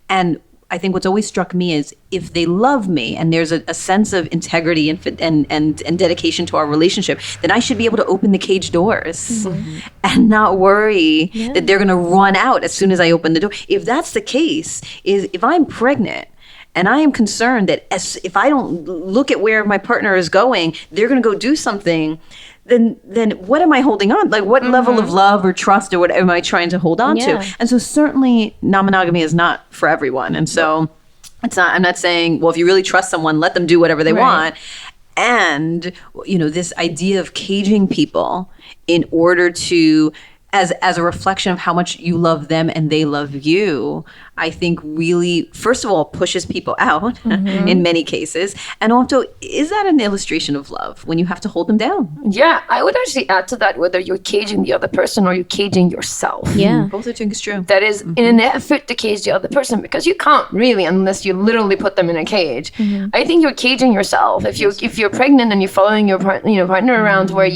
And I think what's always struck me is, if they love me and there's a sense of integrity and dedication to our relationship, then I should be able to open the cage doors and not worry that they're going to run out as soon as I open the door. If that's the case, if I'm pregnant And I am concerned that if I don't look at where my partner is going, they're going to go do something. Then what am I holding on? Like, what level of love or trust or what am I trying to hold on to? And so certainly non-monogamy is not for everyone. And so I'm not saying, well, if you really trust someone, let them do whatever they want. And, this idea of caging people in order to, as a reflection of how much you love them and they love you, I think really, first of all, pushes people out in many cases. And also, is that an illustration of love when you have to hold them down? Yeah, I would actually add to that whether you're caging the other person or you're caging yourself. Yeah. Both are true. That is in an effort to cage the other person, because you can't really unless you literally put them in a cage. I think you're caging yourself. If you're pregnant and you're following your partner around where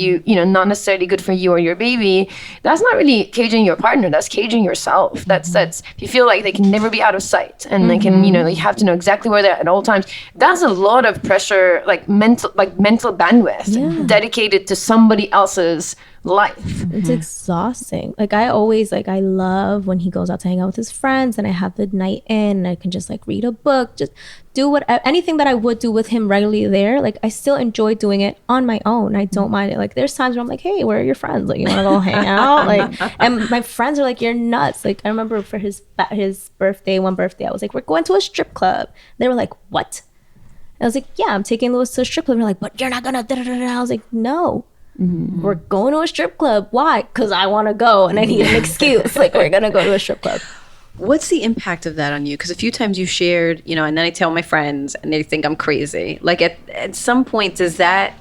not necessarily good for you or your baby, that's not really caging your partner. That's caging yourself. That's if you feel like they can never be out of sight and they can you have to know exactly where they're at all times. That's a lot of pressure, like mental bandwidth dedicated to somebody else's life. It's exhausting. Like I love when he goes out to hang out with his friends and I have the night in and I can just like read a book, just do anything that I would do with him regularly there. Like I still enjoy doing it on my own. I don't mind it. Like there's times where I'm like, hey, where are your friends? Like you want to go hang out? Like, and my friends are like, you're nuts. Like I remember for his birthday, one birthday, I was like, we're going to a strip club. They were like, what? I was like, yeah, I'm taking Louis to a strip club. They're like, but you're not gonna I was like, no. We're going to a strip club. Why? Because I want to go and I need an excuse. Like we're gonna go to a strip club. What's the impact of that on you? Because a few times you shared, and then I tell my friends and they think I'm crazy. Like at some point, does that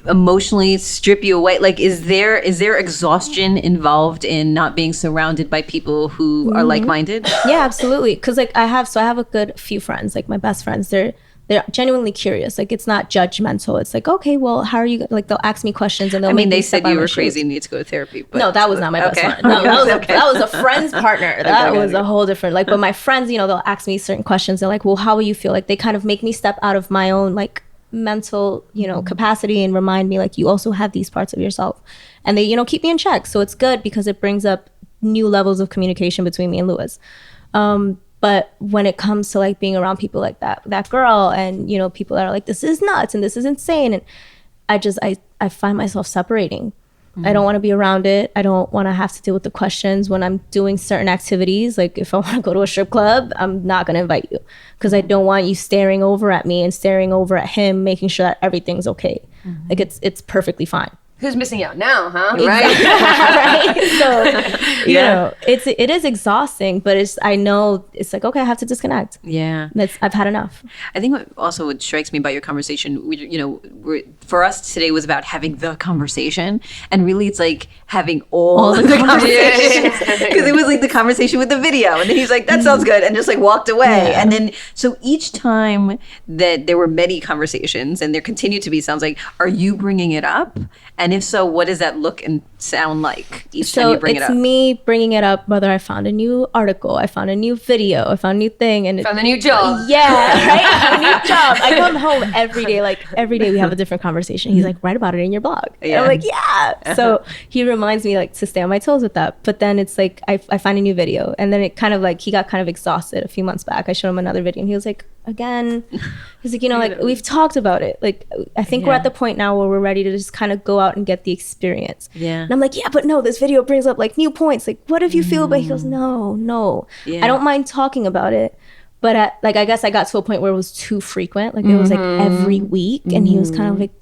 emotionally strip you away? Like is there exhaustion involved in not being surrounded by people who are like-minded? Yeah, absolutely. Because like I have a good few friends, like my best friends. They're genuinely curious. Like it's not judgmental. It's like, okay, well, how are you? Like they'll ask me questions and they'll make they me said you were crazy and need to go to therapy. But no, that was not my best friend. No, that was a friend's partner. That was a whole different. Like, but my friends, they'll ask me certain questions. They're like, well, how will you feel? Like they kind of make me step out of my own like mental, capacity and remind me like you also have these parts of yourself, and they, keep me in check. So it's good because it brings up new levels of communication between me and Louis. But when it comes to like being around people like that girl and, people that are like, this is nuts and this is insane. And I find myself separating. I don't want to be around it. I don't want to have to deal with the questions when I'm doing certain activities. Like if I want to go to a strip club, I'm not going to invite you because I don't want you staring over at me and staring over at him, making sure that everything's okay. Like it's perfectly fine. Who's missing out now, huh? Right. Right. So, it is exhausting, but I know it's like, okay, I have to disconnect. Yeah. I've had enough. I think what strikes me about your conversation, for us today was about having the conversation. And really it's like having all the conversations. Because it was like the conversation with the video. And then he's like, that sounds good. And just like walked away. Yeah. And then, so each time that there were many conversations and there continue to be, sounds like, are you bringing it up? And if so, what does that look and sound like each time you bring it up? So it's me bringing it up, whether I found a new article, I found a new video, I found a new thing. And found a new job. Yeah, right? I found a new job. I come home every day, like every day we have a different conversation. He's like, write about it in your blog. Yeah. And I'm like, yeah. So he reminds me like to stay on my toes with that. But then it's like, I find a new video. And then it kind of like, he got kind of exhausted a few months back. I showed him another video and he was like, again, he's like, like we've talked about it. Like, I think we're at the point now where we're ready to just kind of go out and get the experience. Yeah. And I'm like, yeah, but no, this video brings up like new points. Like, what if you feel? But he goes, no. Yeah. I don't mind talking about it. But I guess I got to a point where it was too frequent. Like it was like every week. And he was kind of like,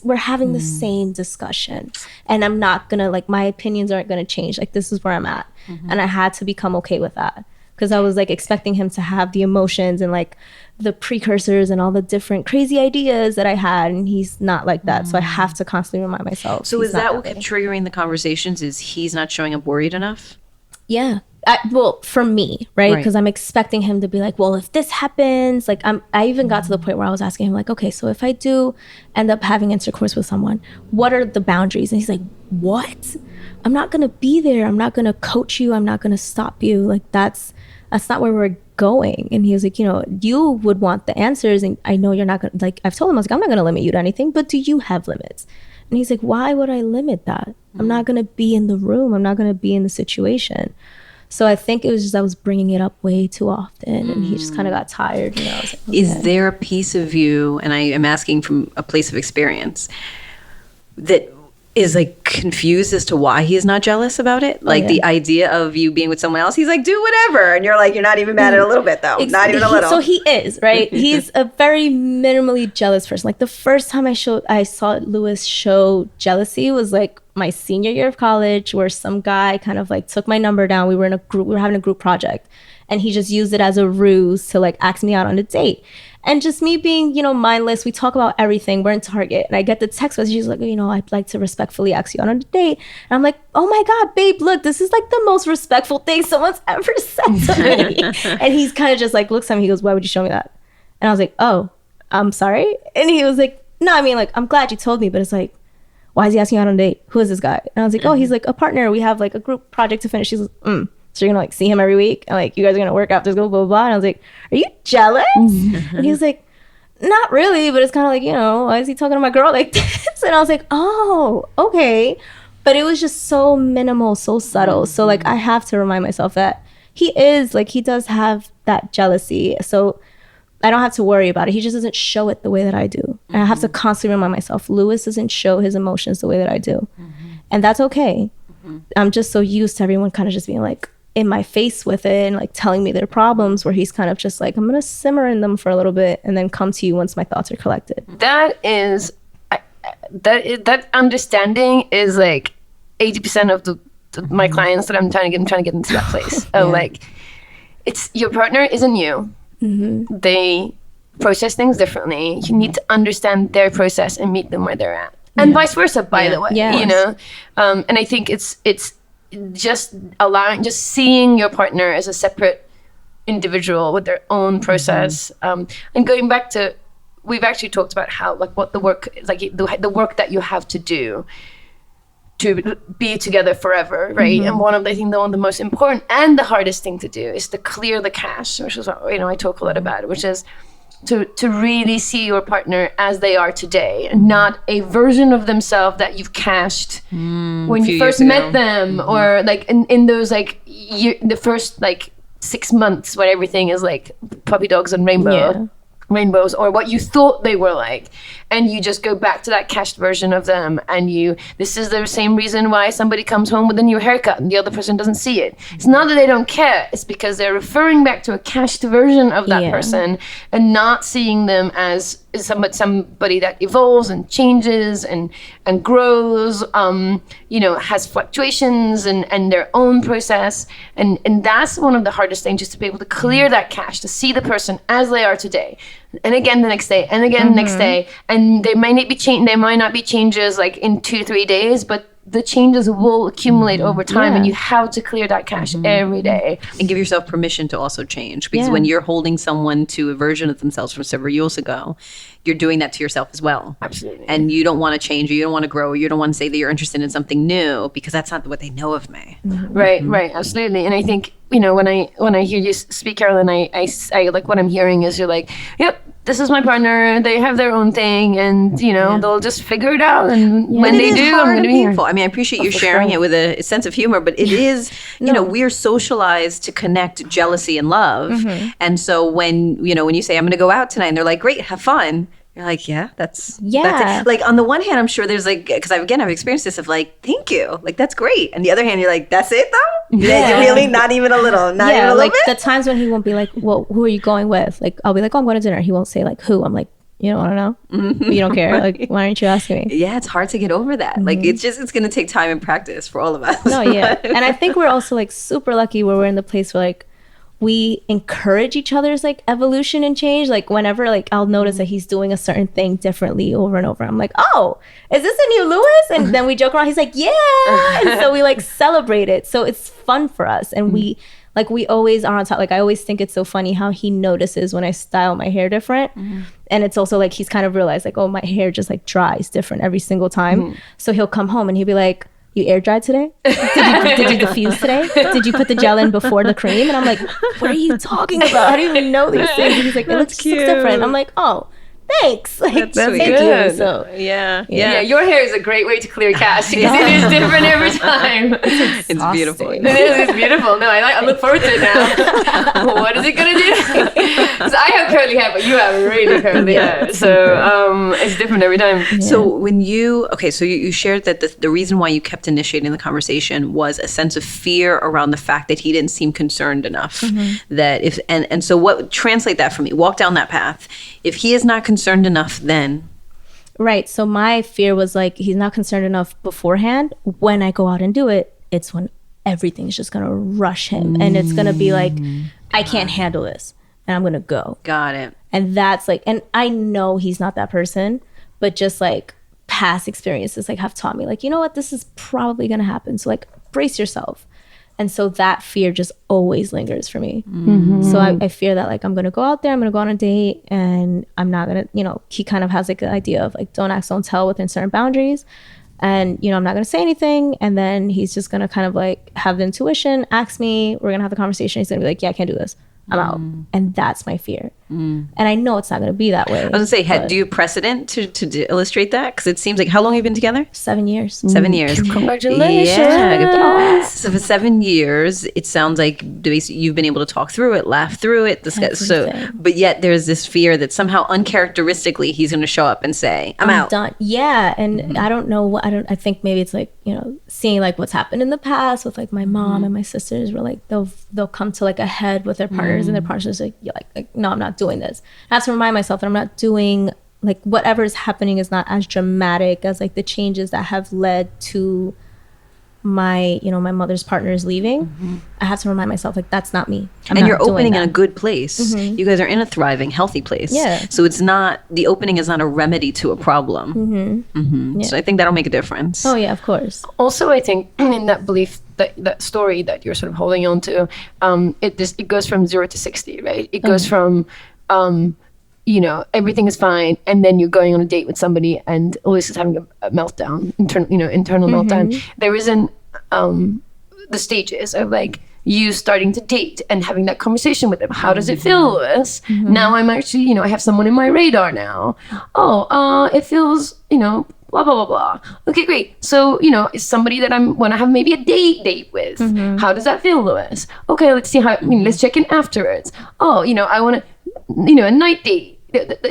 we're having the same discussion. And I'm not gonna, like, my opinions aren't gonna change. Like, this is where I'm at. And I had to become okay with that. Because I was like expecting him to have the emotions and like the precursors and all the different crazy ideas that I had, and he's not like that. So I have to constantly remind myself. So is that what kept triggering the conversations? Is he's not showing up worried enough? Yeah. Well, for me, right? Because I'm expecting him to be like, well, if this happens, like I even got to the point where I was asking him like, okay, so if I do end up having intercourse with someone, what are the boundaries? And he's like, what? I'm not going to be there. I'm not going to coach you. I'm not going to stop you. Like that's not where we're going. And he was like, you would want the answers. And I know you're not going to, like, I've told him, I was like, I'm not going to limit you to anything, but do you have limits? And he's like, why would I limit that? I'm not going to be in the room. I'm not going to be in the situation. So I think it was just I was bringing it up way too often, and he just kind of got tired. You know, I was like, okay. Is there a piece of you, and I am asking from a place of experience, that is like confused as to why he is not jealous about it? Like the idea of you being with someone else, he's like, do whatever. And you're like, you're not even mad at a little bit though. Not even a little. So he is, right? He's a very minimally jealous person. Like the first time I saw Lewis show jealousy was like my senior year of college, where some guy kind of like took my number down. We were having a group project, and he just used it as a ruse to like ask me out on a date. And just me being, you know, mindless, we talk about everything. We're in Target, and I get the text message. He's like, you know, I'd like to respectfully ask you out on a date. And I'm like, oh my God, babe, look, this is like the most respectful thing someone's ever said to me. And he's kind of just like looks at me. He goes, why would you show me that? And I was like, oh, I'm sorry. And he was like, no, I mean, like, I'm glad you told me, but it's like, why is he asking you out on a date? Who is this guy? And I was like, oh, he's like a partner. We have like a group project to finish. He's like, so you're gonna like see him every week, and like you guys are gonna work after school, blah blah blah. And I was like, are you jealous? And he was like, not really, but it's kind of like, you know, why is he talking to my girl like this? And I was like, oh, okay. But it was just so minimal, so subtle. So like I have to remind myself that he does have that jealousy. So I don't have to worry about it. He just doesn't show it the way that I do. And I have to constantly remind myself, Lewis doesn't show his emotions the way that I do. And that's okay. I'm just so used to everyone kind of just being like in my face with it and like telling me their problems, where he's kind of just like, I'm going to simmer in them for a little bit and then come to you once my thoughts are collected. That understanding is like 80% of my clients that I'm trying to get into that place. Like, it's your partner isn't you. They process things differently. You need to understand their process and meet them where they're at, and vice versa. By the way, you know, and I think it's just seeing your partner as a separate individual with their own process, and going back to, we've actually talked about how like what the work like the work that you have to do to be together forever, right? And one of the most important and the hardest thing to do is to clear the cache, which is what, you know, I talk a lot about, which is to really see your partner as they are today, and not a version of themselves that you've cached when you first met them, or like in those like the first like 6 months when everything is like puppy dogs and rainbows, or what you thought they were like, and you just go back to that cached version of them, and this is the same reason why somebody comes home with a new haircut and the other person doesn't see it. It's not that they don't care, it's because they're referring back to a cached version of that person and not seeing them as somebody that evolves and changes and grows, you know, has fluctuations and their own process, and that's one of the hardest things, just to be able to clear that cache, to see the person as they are today, and again the next day, and again the next day, and there might not be changes like in 2-3 days, but the changes will accumulate over time, and you have to clear that cache every day. And give yourself permission to also change, because when you're holding someone to a version of themselves from several years ago, you're doing that to yourself as well. Absolutely. And you don't want to change, or you don't want to grow, or you don't want to say that you're interested in something new, because that's not what they know of me. Right, absolutely. And I think, you know, when I hear you speak, Karolyn, I like what I'm hearing is you're like, yep, this is my partner, they have their own thing, and you know, they'll just figure it out, and when they do, I'm going to be here. I mean, I appreciate you sharing it with a sense of humor, but it is, you know, we're socialized to connect jealousy and love. And so when you say, I'm going to go out tonight, and they're like, great, have fun. You're like, that's it. Like, on the one hand, I'm sure there's like, because I've experienced this of like, thank you, like that's great. And the other hand, you're like, that's it though? Really? Not even a little? Not even a little like bit? the times when he won't be like, well, who are you going with? Like, I'll be like, oh, I'm going to dinner. He won't say like, who? I'm like, you don't want to know? You don't care? Like, why aren't you asking me? Yeah, it's hard to get over that. Like, it's going to take time and practice for all of us. No, and I think we're also like super lucky where we're in the place where like, we encourage each other's like evolution and change. Like whenever like I'll notice that he's doing a certain thing differently over and over, I'm like, oh, is this a new Lewis? And then we joke around. He's like, yeah. And so we like celebrate it. So it's fun for us. And we always are on top. Like I always think it's so funny how he notices when I style my hair different. And it's also like he's kind of realized like, oh, my hair just like dries different every single time. So he'll come home and he'll be like, you air dried today? Did you diffuse today? Did you put the gel in before the cream? And I'm like, what are you talking about? I don't even know these things. And he's like, it looks different. I'm like, oh, thanks. Like, That's thank sweet. you. good. So Yeah, your hair is a great way to clear cache because it is different every time. It's beautiful. It is. It's beautiful. No, I look forward to it now. What is it gonna do? Because I have curly hair, but you have really curly hair, so it's different every time. So when you shared that the reason why you kept initiating the conversation was a sense of fear around the fact that he didn't seem concerned enough. That if and so what translate that for me? Walk down that path. If he is not concerned enough, then right. So my fear was like he's not concerned enough beforehand. When I go out and do it, it's when everything's just gonna rush him, and it's gonna be like I can't handle this, and I'm gonna go. Got it. And that's like, and I know he's not that person, but just like past experiences like have taught me like, you know what, this is probably gonna happen. So like brace yourself. And so that fear just always lingers for me. So I fear that like I'm gonna go out there, I'm gonna go on a date, and I'm not gonna, he kind of has like the idea of like don't ask, don't tell within certain boundaries. And, I'm not gonna say anything. And then he's just gonna kind of like have the intuition, ask me, we're gonna have the conversation. He's gonna be like, yeah, I can't do this. I'm out. And that's my fear. And I know it's not going to be that way. I was going to say, do you have precedent to illustrate that? Because it seems like, how long have you been together? 7 years. 7 years. Congratulations. Yeah. So for 7 years, it sounds like you've been able to talk through it, laugh through it, discuss. So, but yet there's this fear that somehow uncharacteristically he's going to show up and say, I'm out. Done. Yeah. And I don't know what, I think maybe it's like, seeing like what's happened in the past with like my mom and my sisters where like they'll come to like a head with their partners and their partners like no, I'm not doing this. I have to remind myself that I'm not doing like whatever is happening is not as dramatic as like the changes that have led to my my mother's partners leaving. I have to remind myself like that's not me. And you're opening in a good place. You guys are in a thriving, healthy place. Yeah. So it's not, the opening is not a remedy to a problem. Yeah. So I think that'll make a difference. Oh yeah, of course. Also, I think in that belief, that story that you're sort of holding on to, it goes from 0 to 60, right? It goes from everything is fine, and then you're going on a date with somebody, and Elise is having a meltdown, internal meltdown. There isn't the stages of like you starting to date and having that conversation with them. How does it feel, Louis? Now I'm actually, I have someone in my radar now. It feels, blah, blah, blah, blah. Okay, great. So, it's somebody that I'm want to have maybe a date with. How does that feel, Louis? Okay, let's see how, let's check in afterwards. I want to, a night date.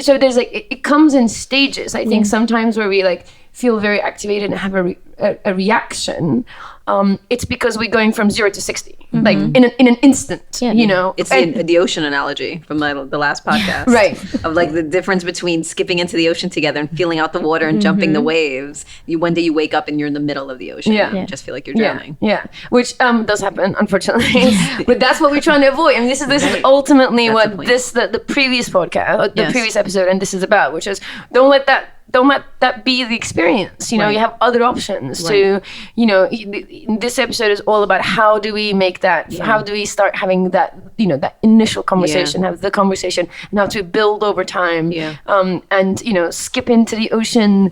So there's like, it comes in stages. I think sometimes where we like feel very activated and have a reaction, it's because we're going from 0 to 60, like in an instant, It's the ocean analogy from the last podcast. Right. Of like the difference between skipping into the ocean together and feeling out the water and jumping the waves. One day you wake up and you're in the middle of the ocean. You just feel like you're drowning. Yeah. Which does happen, unfortunately. But that's what we're trying to avoid. I mean, this is ultimately what the previous podcast, the previous episode, and this is about, which is don't let that be the experience. You have other options to, this episode is all about how do we make that, how do we start having that, that initial conversation, have the conversation, and how to build over time, and, skip into the ocean,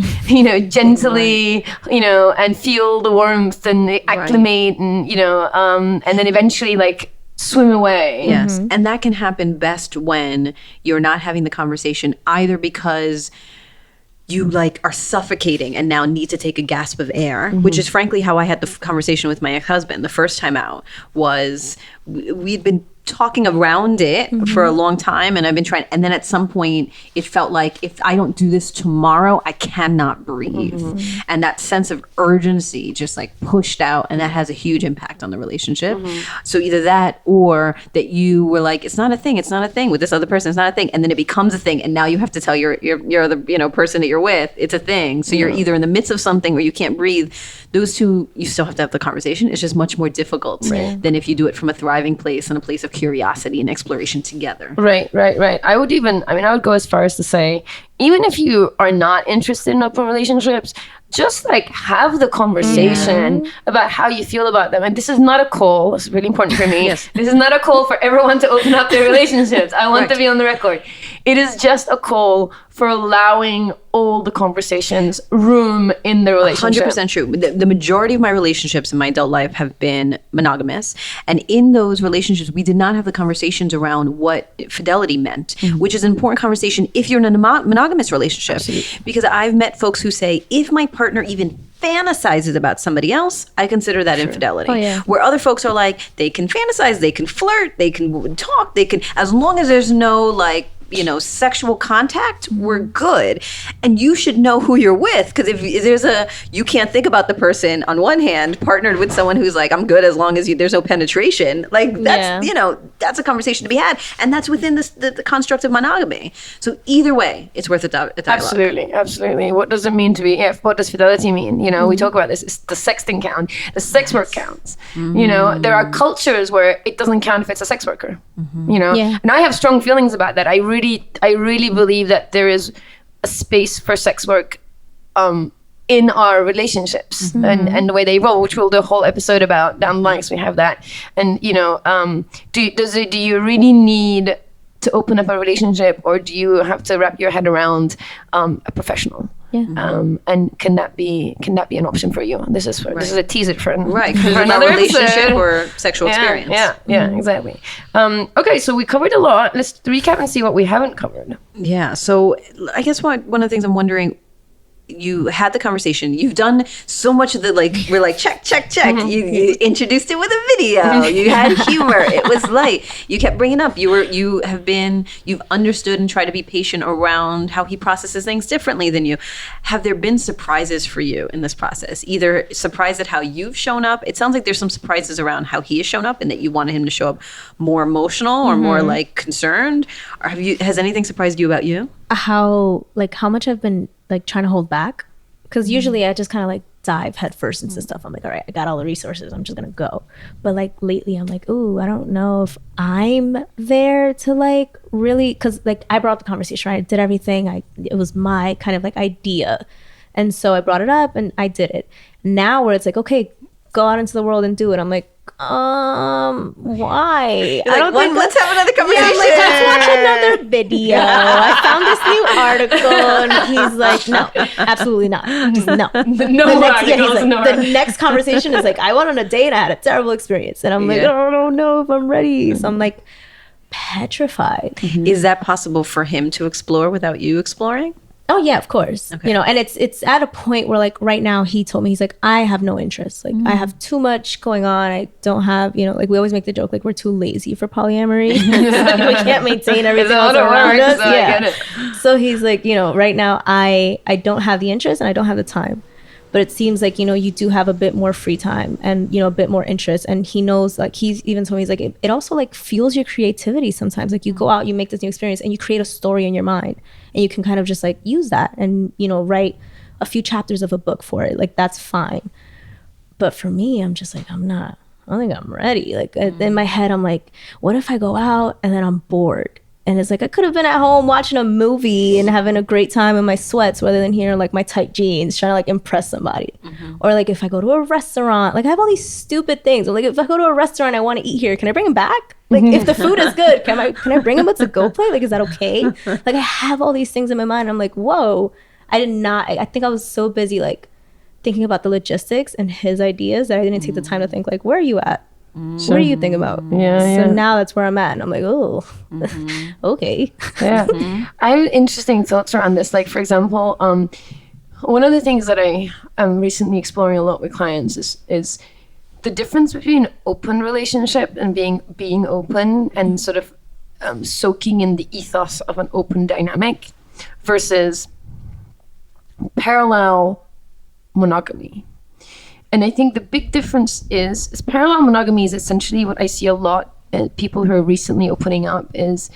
gently, and feel the warmth and acclimate and, and then eventually like swim away. Yes. And that can happen best when you're not having the conversation either because you like are suffocating and now need to take a gasp of air, which is frankly how I had the conversation with my ex-husband the first time out. Was we'd been talking around it for a long time, and I've been trying, and then at some point it felt like if I don't do this tomorrow, I cannot breathe. And that sense of urgency just like pushed out, and that has a huge impact on the relationship. So either that or that you were like, it's not a thing with this other person, it's not a thing, and then it becomes a thing, and now you have to tell your other person that you're with it's a thing. So you're either in the midst of something where you can't breathe. Those two, you still have to have the conversation. It's just much more difficult than if you do it from a thriving place and a place of curiosity and exploration together. Right. I would go as far as to say, even if you are not interested in open relationships, just like have the conversation about how you feel about them. And this is not a call. This is really important for me. This is not a call for everyone to open up their relationships. I want to be on the record. It is just a call for allowing all the conversations room in the relationship. 100% true. The majority of my relationships in my adult life have been monogamous. And in those relationships, we did not have the conversations around what fidelity meant, which is an important conversation if you're in a monogamous relationship. Absolutely. Because I've met folks who say, if my partner even fantasizes about somebody else, I consider that infidelity. Oh, yeah. Where other folks are like, they can fantasize, they can flirt, they can talk, they can, as long as there's no like, sexual contact, we're good. And you should know who you're with, because if there's you can't think about the person on one hand partnered with someone who's like, I'm good as long as there's no penetration. Like that's, that's a conversation to be had. And that's within the construct of monogamy. So either way, it's worth a dialogue. Absolutely. What does it mean to be, what does fidelity mean? We talk about this, it's the sexting count, the sex work counts. There are cultures where it doesn't count if it's a sex worker, and I have strong feelings about that. I really believe that there is a space for sex work in our relationships and the way they roll, which we'll do a whole episode about down the line, so we have that. And do you really need to open up a relationship, or do you have to wrap your head around a professional? And can that be an option for you? This is a teaser for another relationship or sexual experience. Yeah, exactly. Okay, so we covered a lot. Let's recap and see what we haven't covered. Yeah. So I guess one of the things I'm wondering, you had the conversation, you've done so much of the we're like check you introduced it with a video, you had humor, it was light, you kept bringing up you've understood and tried to be patient around how he processes things differently than you. Have there been surprises for you in this process, either surprised at how you've shown up? It sounds like there's some surprises around how he has shown up and that you wanted him to show up more emotional or more concerned, or has anything surprised you about you? How much I've been trying to hold back, because usually I just kind of dive head first into stuff. I'm like, all right, I got all the resources, I'm just gonna go. But lately I'm like, ooh, I don't know if I'm there to really, because I brought the conversation, right? I did everything. It was my kind of idea, and so I brought it up and I did it. Now where it's okay, go out into the world and do it, I'm like, why? I don't think let's have another conversation. Yeah, let's watch another video. I found this new article, and he's like, no, absolutely not. Just no. The next conversation is I went on a date and I had a terrible experience, and I'm I don't know if I'm ready. So I'm petrified. Is that possible for him to explore without you exploring? Oh yeah, of course. Okay. And it's at a point where right now he told me, he's I have no interest. I have too much going on. I don't have, we always make the joke we're too lazy for polyamory. We can't maintain everything else around us. So I get it. So he's right now I don't have the interest and I don't have the time. But it seems you do have a bit more free time and, a bit more interest. And he knows, he's even told me, he's it also fuels your creativity sometimes. You go out, you make this new experience and you create a story in your mind. And you can kind of just use that and, write a few chapters of a book for it. That's fine. But for me, I'm just I'm not, I don't think I'm ready. In my head, I'm what if I go out and then I'm bored? And it's I could have been at home watching a movie and having a great time in my sweats rather than here in my tight jeans trying to impress somebody. Or if I go to a restaurant, I have all these stupid things. Or if I go to a restaurant, I want to eat here. Can I bring him back? If the food is good, can I bring him a to-go plate? Is that okay? I have all these things in my mind. I'm whoa, I did not. I think I was so busy thinking about the logistics and his ideas that I didn't take the time to think where are you at? What do you think about? So now that's where I'm at. And I'm oh, okay. Yeah. I have interesting thoughts around this. For example, one of the things that I am recently exploring a lot with clients is the difference between open relationship and being open and sort of soaking in the ethos of an open dynamic versus parallel monogamy. And I think the big difference is parallel monogamy is essentially what I see a lot in people who are recently opening up is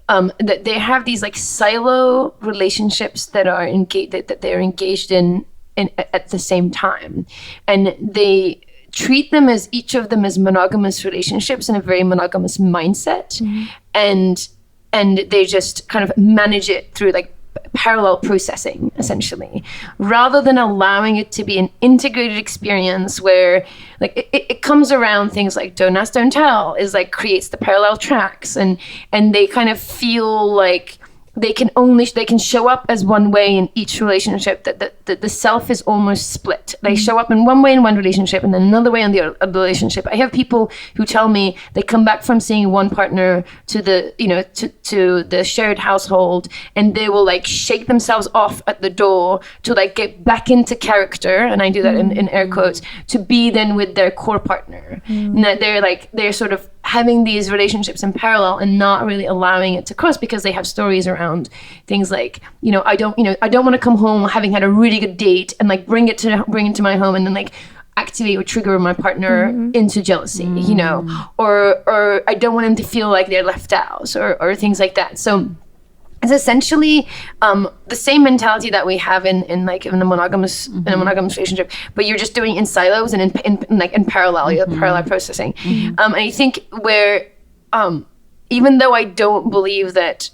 that they have these silo relationships that are that they're engaged in at the same time, and they treat them as each of them as monogamous relationships in a very monogamous mindset, and they just kind of manage it through parallel processing, essentially, rather than allowing it to be an integrated experience where it comes around things like don't ask, don't tell is creates the parallel tracks, and they kind of feel they can show up as one way in each relationship. That the self is almost split. They show up in one way in one relationship and then another way in the other relationship. I have people who tell me they come back from seeing one partner to the to the shared household, and they will like shake themselves off at the door to like get back into character, and I do that in air quotes, to be then with their core partner. And that they're sort of having these relationships in parallel and not really allowing it to cross, because they have stories around things like, I don't want to come home having had a really good date and like bring it to my home and then like activate or trigger my partner into jealousy, or I don't want him to feel like they're left out, or things like that. So it's essentially the same mentality that we have in a monogamous relationship, but you're just doing in silos and in parallel, you're parallel processing. And I think where even though I don't believe that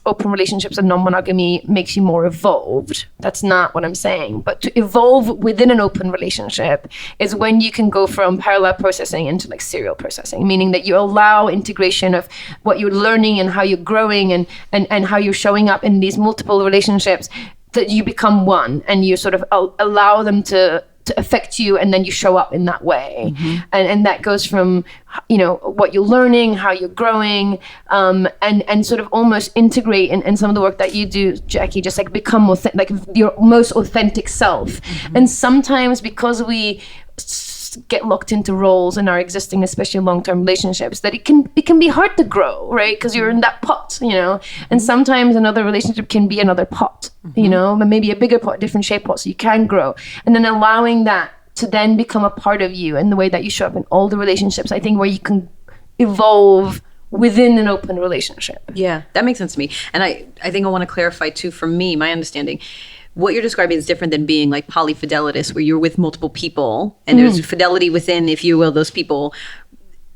open relationships and non-monogamy makes you more evolved, that's not what I'm saying. But to evolve within an open relationship is when you can go from parallel processing into like serial processing, meaning that you allow integration of what you're learning and how you're growing and how you're showing up in these multiple relationships, that you become one and you sort of allow them to affect you, and then you show up in that way. And that goes from what you're learning, how you're growing, and sort of almost integrate in some of the work that you do, Jackie, just like become like your most authentic self. And sometimes because we get locked into roles in our existing, especially long-term relationships, that it can be hard to grow, right? Because you're in that pot, and sometimes another relationship can be another pot, but maybe a bigger pot, different shape pot, so you can grow. And then allowing that to then become a part of you and the way that you show up in all the relationships, I think, where you can evolve within an open relationship. Yeah, that makes sense to me. And I think I want to clarify too, for me, my understanding, what you're describing is different than being like polyfidelitous, where you're with multiple people and there's fidelity within, if you will, those people.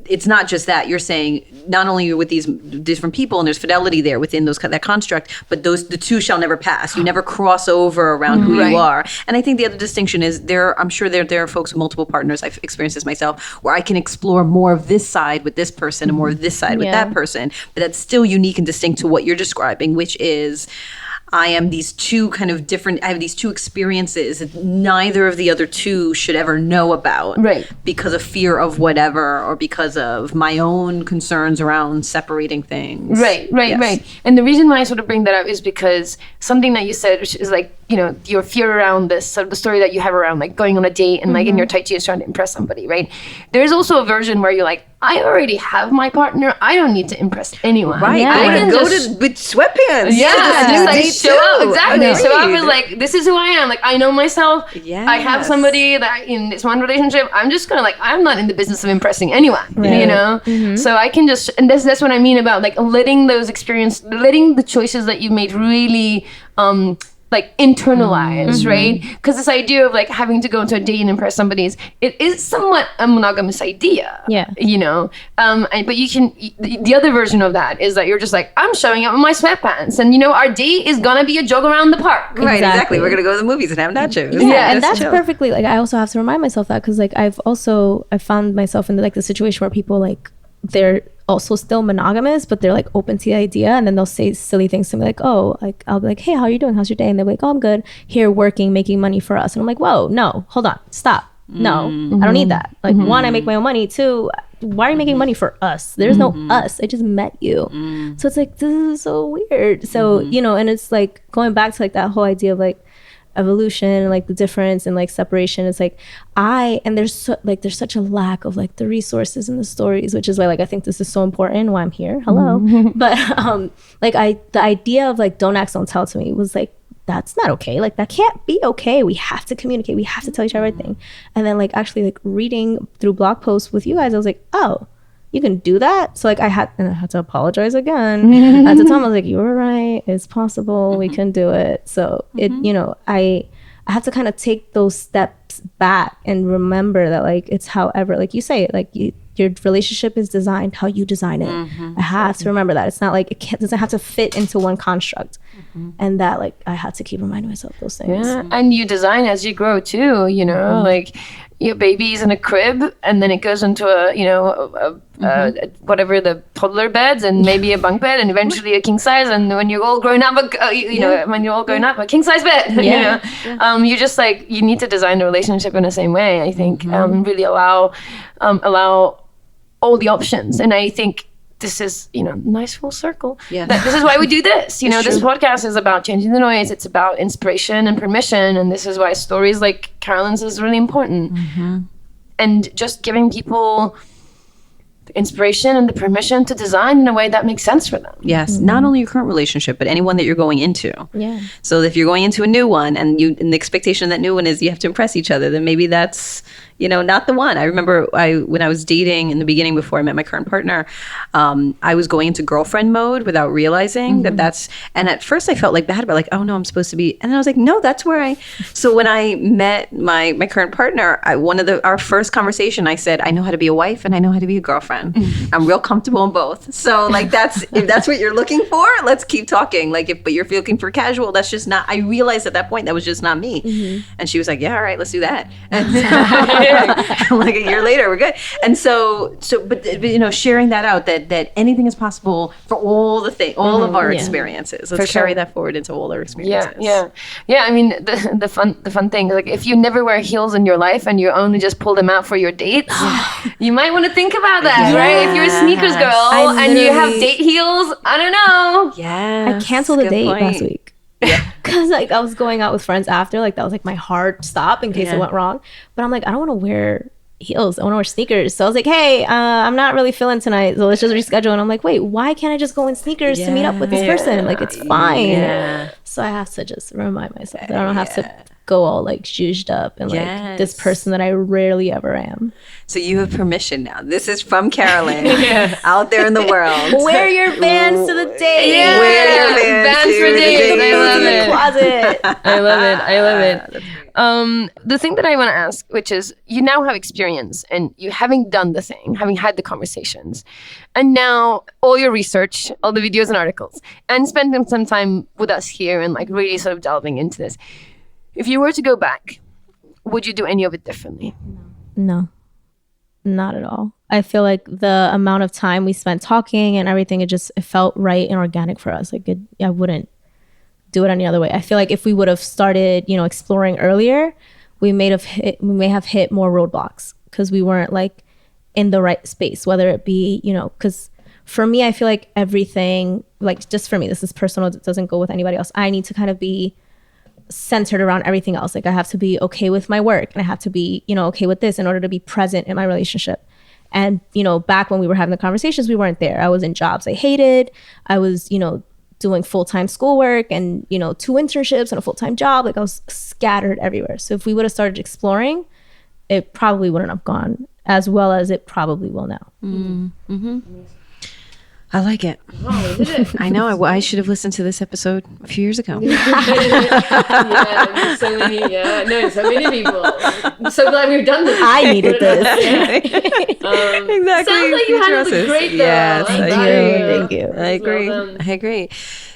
It's not just that. You're saying not only you're with these different people and there's fidelity there within that construct, but the two shall never pass. You never cross over around who you are. And I think the other distinction is I'm sure there are folks with multiple partners. I've experienced this myself, where I can explore more of this side with this person and more of this side with that person. But that's still unique and distinct to what you're describing, which is I am these two kind of different, I have these two experiences that neither of the other two should ever know about. Right. Because of fear of whatever, or because of my own concerns around separating things. Right. And the reason why I sort of bring that up is because something that you said, which is like, your fear around this, sort of the story that you have around like going on a date and like in your tight jeans trying to impress somebody, right? There's also a version where you're like, I already have my partner. I don't need to impress anyone. Right. Yeah. I can go with sweatpants. Yeah. Just like show up. Exactly. Show up as like, this is who I am. Like, I know myself. Yes. I have somebody that in this one relationship, I'm just going to I'm not in the business of impressing anyone, So I can just, and that's what I mean about like letting the choices that you've made really, like internalized, right? Because this idea of like having to go into a date and impress somebody it is somewhat a monogamous idea. Yeah. But you can, the other version of that is that you're just like, I'm showing up in my sweatpants and our date is gonna be a jog around the park. Right, exactly. We're gonna go to the movies and have nachos. Yeah, and that's perfectly, like I also have to remind myself that, because like I found myself in the situation where people like, they're also still monogamous, but they're like open to the idea, and then they'll say silly things to me like, oh, like I'll be like, hey, how are you doing? How's your day? And they're like, oh, I'm good. Here working, making money for us. And I'm like, whoa, no, hold on, stop. No, I don't need that. Like, one, I make my own money. Two, why are you making money for us? There's no us. I just met you. So it's like, this is so weird. So, and it's like going back to like that whole idea of like evolution and like the difference and like separation. It's like there's such a lack of like the resources and the stories, which is why like I think this is so important, why I'm here. Hello. But the idea of like don't ask, don't tell to me was like, that's not okay. Like that can't be okay. We have to communicate. We have to tell each other everything. And then like actually like reading through blog posts with you guys, I was like, oh, you can do that? So like I had to apologize again. At the time I was like, you were right, it's possible, we can do it. So it, I have to kind of take those steps back and remember that like it's however, like you say, like your relationship is designed how you design it. I have to remember that. It's not like doesn't have to fit into one construct. And that like I had to keep reminding myself those things. Yeah, and you design as you grow too, like your baby's in a crib, and then it goes into whatever the toddler beds, and maybe a bunk bed, and eventually a king size, and when you're all grown up, when you're all grown up, a king size bed. You just like, you need to design the relationship in the same way. I think really allow all the options, and I think this is, nice full circle. Yeah. This is why we do this. This podcast is about changing the noise. It's about inspiration and permission. And this is why stories like Karolyn's is really important. And just giving people the inspiration and the permission to design in a way that makes sense for them. Yes. Not only your current relationship, but anyone that you're going into. Yeah. So if you're going into a new one and the expectation of that new one is you have to impress each other, then maybe that's, not the one. I remember when I was dating in the beginning before I met my current partner, I was going into girlfriend mode without realizing that's, and at first I felt like bad about like, oh no, I'm supposed to be, and then I was like, no, that's where so when I met my current partner, our first conversation, I said, I know how to be a wife and I know how to be a girlfriend. I'm real comfortable in both. So like if that's what you're looking for, let's keep talking. Like but you're looking for casual, that's just not, I realized at that point that was just not me. And she was like, yeah, all right, let's do that. And like a year later, we're good. And but sharing that out, that anything is possible for all of our experiences. Let's carry that forward into all our experiences. Yeah. I mean, the fun thing, like if you never wear heels in your life and you only just pull them out for your dates, you might want to think about that, right? If you're a sneakers girl and you have date heels, I don't know. Yeah, I canceled a date last week. Because like I was going out with friends after, like that was like my hard stop in case it went wrong. But I'm like, I don't want to wear heels. I want to wear sneakers. So I was like, hey, I'm not really feeling tonight, so let's just reschedule. And I'm like, wait, why can't I just go in sneakers to meet up with this person? Like it's fine. So I have to just remind myself that I don't have to go all like zhuzhed up and like this person that I rarely ever am. So you have permission now. This is from Karolyn out there in the world. Wear your Vans to the date. Yeah. Wear your Vans for dates. I love it. Closet. I love it. The thing that I want to ask, which is, you now have experience and you having done the thing, having had the conversations, and now all your research, all the videos and articles, and spending some time with us here and like really sort of delving into this. If you were to go back, would you do any of it differently? No, not at all. I feel like the amount of time we spent talking and everything, it felt right and organic for us. Like I wouldn't do it any other way. I feel like if we would have started, exploring earlier, we may have hit more roadblocks because we weren't like in the right space, whether it be, because for me, I feel like everything, like just for me, this is personal, it doesn't go with anybody else. I need to kind of be centered around everything else. Like I have to be okay with my work and I have to be, okay with this in order to be present in my relationship. And, back when we were having the conversations, we weren't there. I was in jobs I hated. I was, doing full-time schoolwork and, 2 internships and a full-time job. Like I was scattered everywhere. So if we would have started exploring, it probably wouldn't have gone as well as it probably will now. Mm-hmm. I like it. Oh, I know. I should have listened to this episode a few years ago. So many people. I'm so glad we've done this. I needed this. Exactly. Sounds like you handled it great, though. Yes, Thank you. I agree. I agree.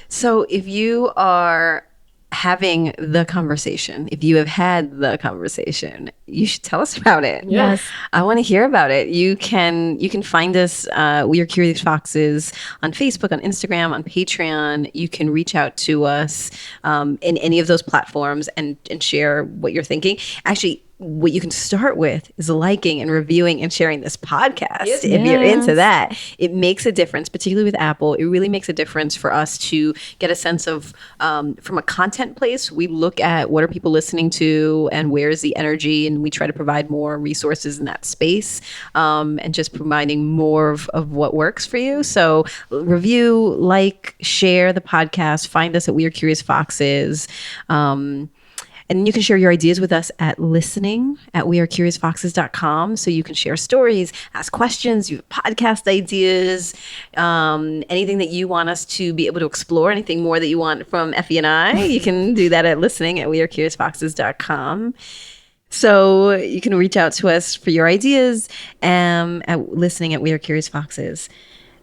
So if you are having the conversation, if you have had the conversation, you should tell us about it. Yes. I want to hear about it. You can find us, We Are Curious Foxes, on Facebook, on Instagram, on Patreon. You can reach out to us in any of those platforms and share what you're thinking. Actually, what you can start with is liking and reviewing and sharing this podcast. Yes. If you're into that, it makes a difference, particularly with Apple. It really makes a difference for us to get a sense of, from a content place, we look at what are people listening to and where is the energy, and we try to provide more resources in that space, and just providing more of what works for you. So review, like, share the podcast, find us at We Are Curious Foxes. And you can share your ideas with us at listening@wearecuriousfoxes.com. So you can share stories, ask questions, you have podcast ideas, anything that you want us to be able to explore, anything more that you want from Effy and I, you can do that at listening@wearecuriousfoxes.com. So you can reach out to us for your ideas at listening@wearecuriousfoxes.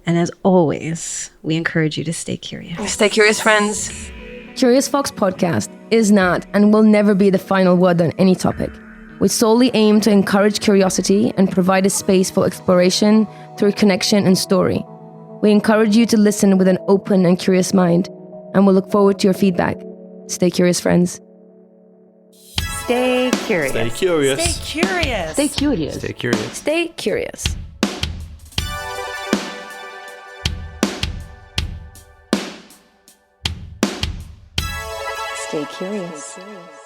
And as always, we encourage you to stay curious. Stay curious, friends. Curious Fox Podcast is not and will never be the final word on any topic. We solely aim to encourage curiosity and provide a space for exploration through connection and story. We encourage you to listen with an open and curious mind, and we'll look forward to your feedback. Stay curious, friends. Stay curious. Stay curious. Stay curious. Stay curious. Stay curious. Stay curious. Stay curious.